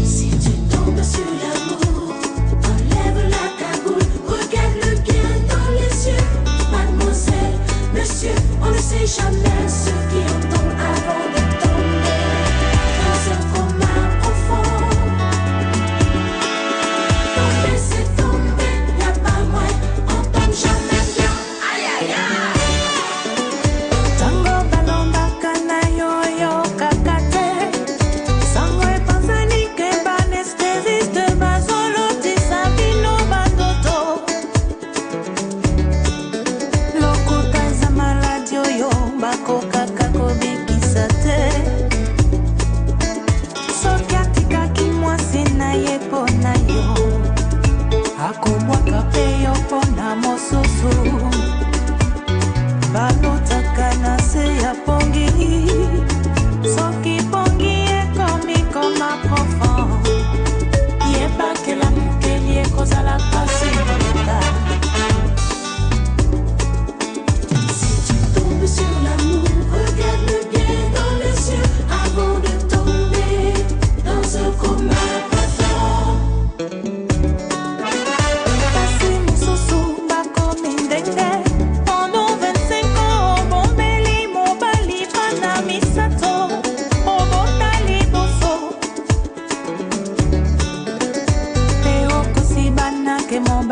S: Si tu tombes sur l'amour, enlève la cagoule, regarde-le bien dans les yeux. Mademoiselle, monsieur, on ne sait jamais ce qui en tombe avant de tomber dans un coma profond. Tomber, c'est tomber, y'a pas moins, on tombe jamais.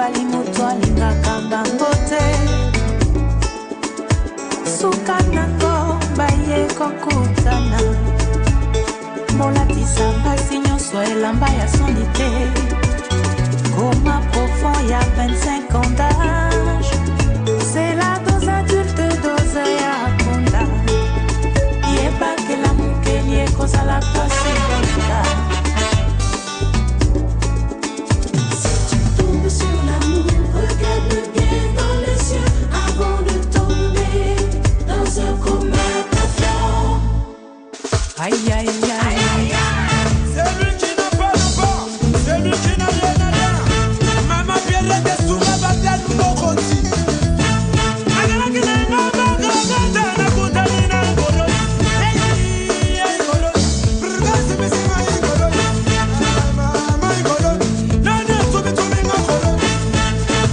M: mobali moto alingaka bango te suka nango baye kokutana molatisa basi nyonso elamba ya soni te koma profond ya 25 ans d'âge c'est la dose adulte dose ya konda yebakela mokeli ekozala pasi konda.
S: Sur l'amour, regarde bien dans les yeux avant de tomber dans un coma profond.
M: Aïe aïe aïe.
N: Celui qui n'a pas n'a pas, celui qui n'a rien n'a rien. Maman Pierre de Soura Batel Mokoti. Agara qui n'a pas gagné na kutani na goro. Hey goro, brigade me se mai goro. Mama goro, nani sobe sobe na goro.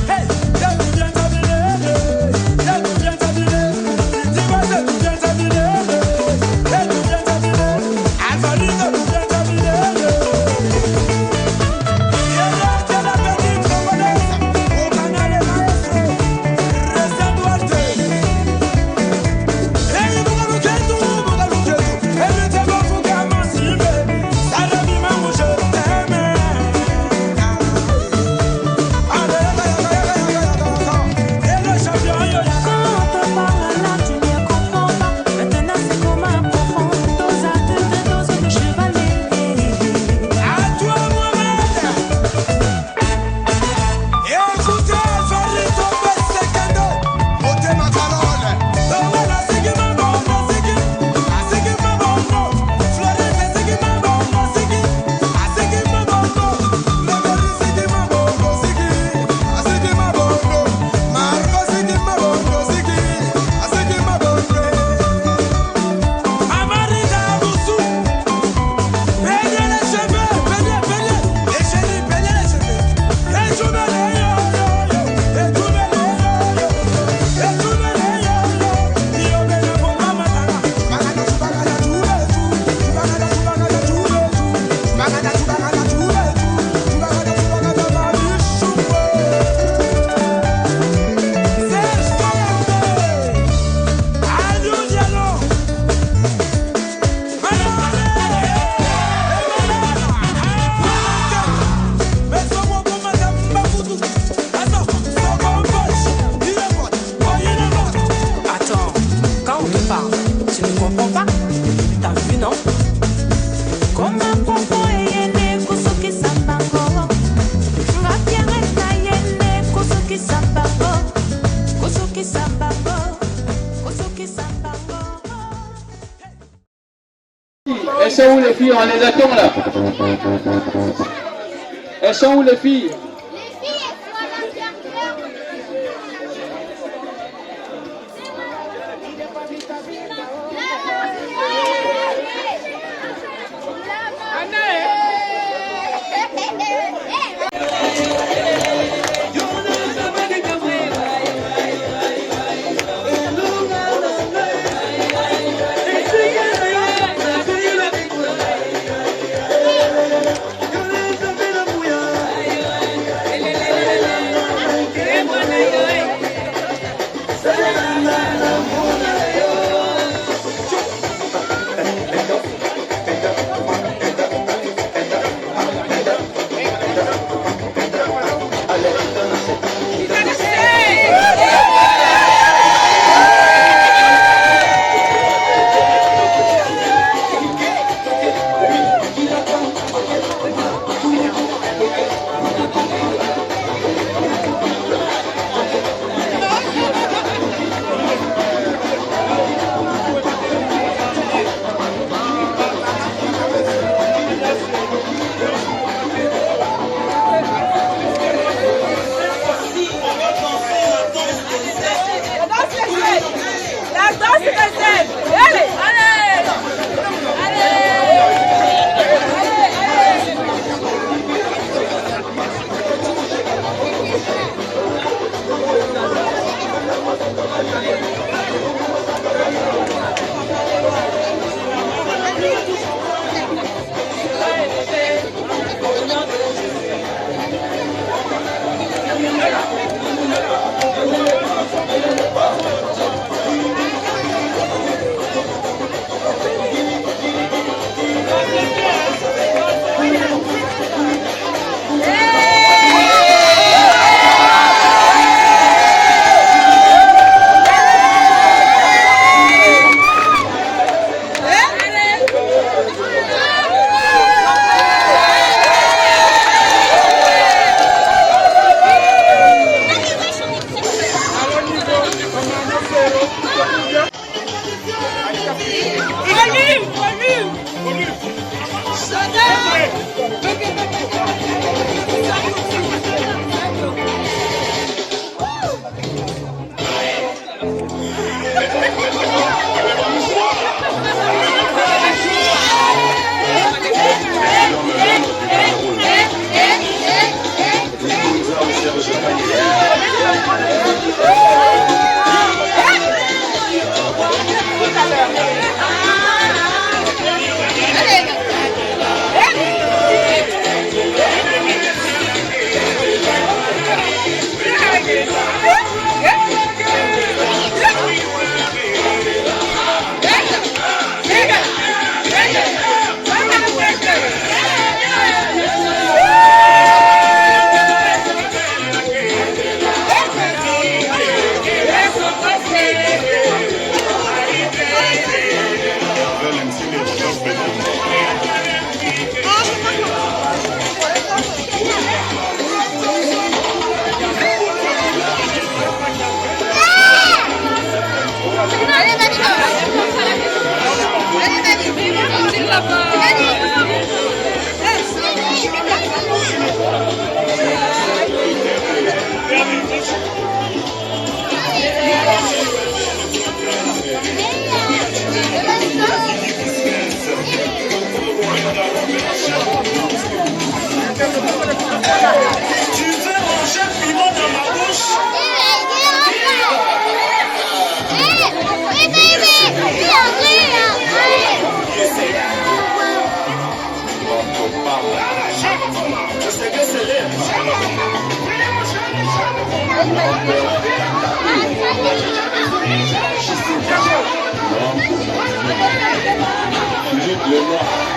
N: Hey, ya bien tabile, ya bien tabile. Tu vas te bien tabile, ya bien tabile. Azalina bien tabile. Yera que la petite congolaise, au canal de maestro, reste Duarte. Hey, Bugaluketu, elle était bon pour Kamasimbe, ça devient ma mouche, t'aime. Et le champion,
M: Quand on te parle là, tu ne comprends pas. Maintenant c'est comme un profond, dose adulte, dose de chevalier.
N: à toi Mohamed. Et écoutez, Farito Bessekendo, ôtez ma parole. Dawala sigi ma bono sigi, sigi ma bono. Florence sigi ma bono sigi, sigi ma bono. Leberi sigi ma bono sigi, sigi ma bono. Marco sigi ma bono sigi, sigi ma bono. Amarida Boussou, peignez les cheveux, peignez, peignez. Les chéris, peignez les cheveux. Et tout me les yo-yo, et tout me les yo-yo, et tout me les yo-yo. Yo me le bon mamatana. Bagada chubagada chubetu, chubagada chubagada chubetu, chubagada chubagada chubetu, chubagada chubagada mabichumwe. Serge Tombe, Aliou Diallo,
M: Attends, quand on te parle, tu ne comprends pas. T'as vu, non? Comme un pompon et yéné, kosoki sambango. Ngapiere na yéné, kosoki sambango. Kosoki sambango. Kosoki sambango.
C: Elles sont où les filles? On les attend là. Elles sont où les filles?
B: Tu veux manger le piment dans ma bouche? Je sais que c'est l'air. Philippe Lenoir.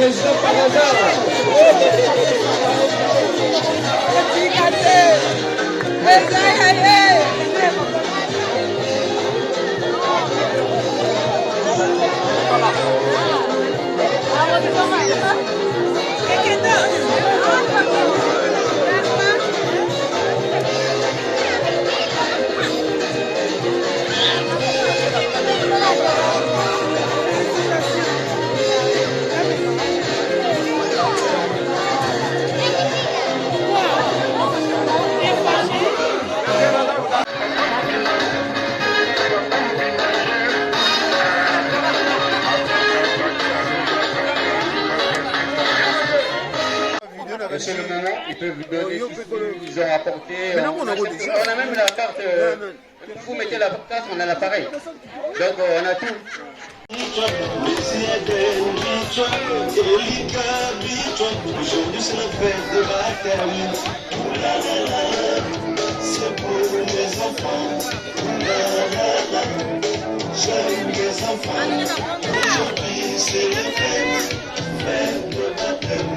T: président par hasard.
U: C'est le moment, ils peuvent vous donner tout ce qu'ils ont apporté. On a même la carte. Vous mettez la carte, on a l'appareil. Donc on a tout.
B: Aujourd'hui c'est la fête de la terre. C'est pour les enfants. J'aime les enfants. Aujourd'hui c'est la fête de la terre.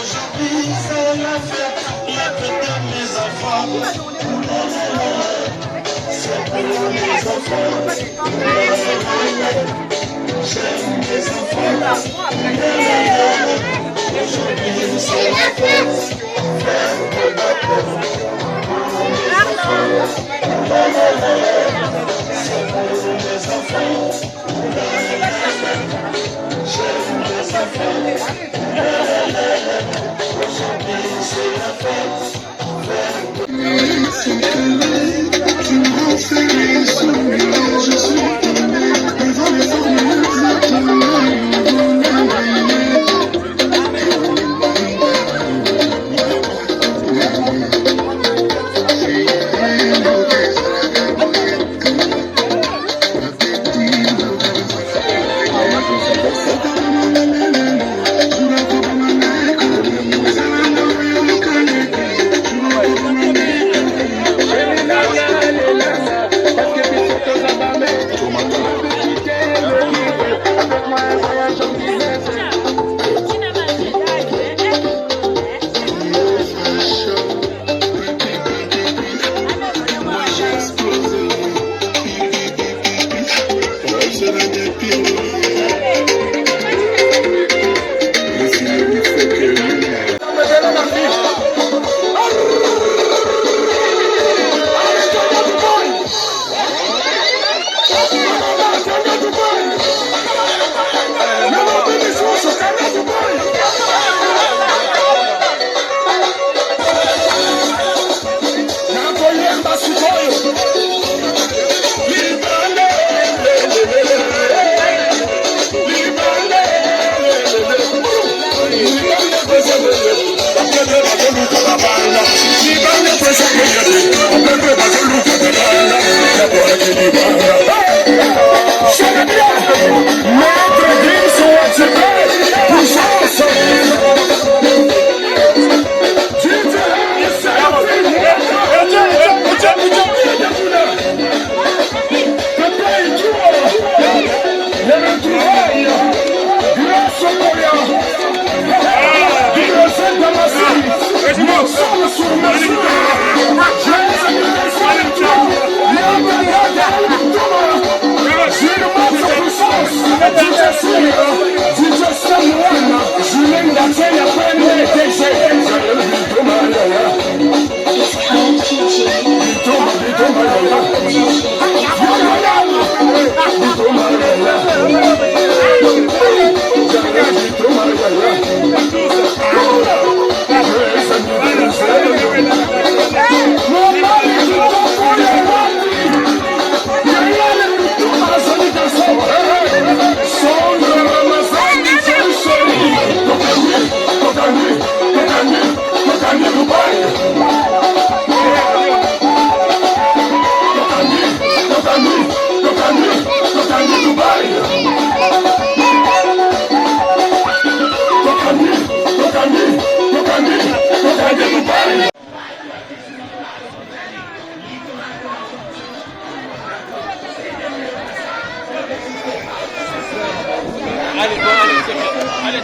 B: Aujourd'hui c'est la fête de mes enfants. C'est pour les enfants. J'aime les enfants. Aujourd'hui c'est la fête de ma terre. C'est pour les enfants. J'aime les enfants. Aujourd'hui c'est la fête. Je suis devant les
S: Allez,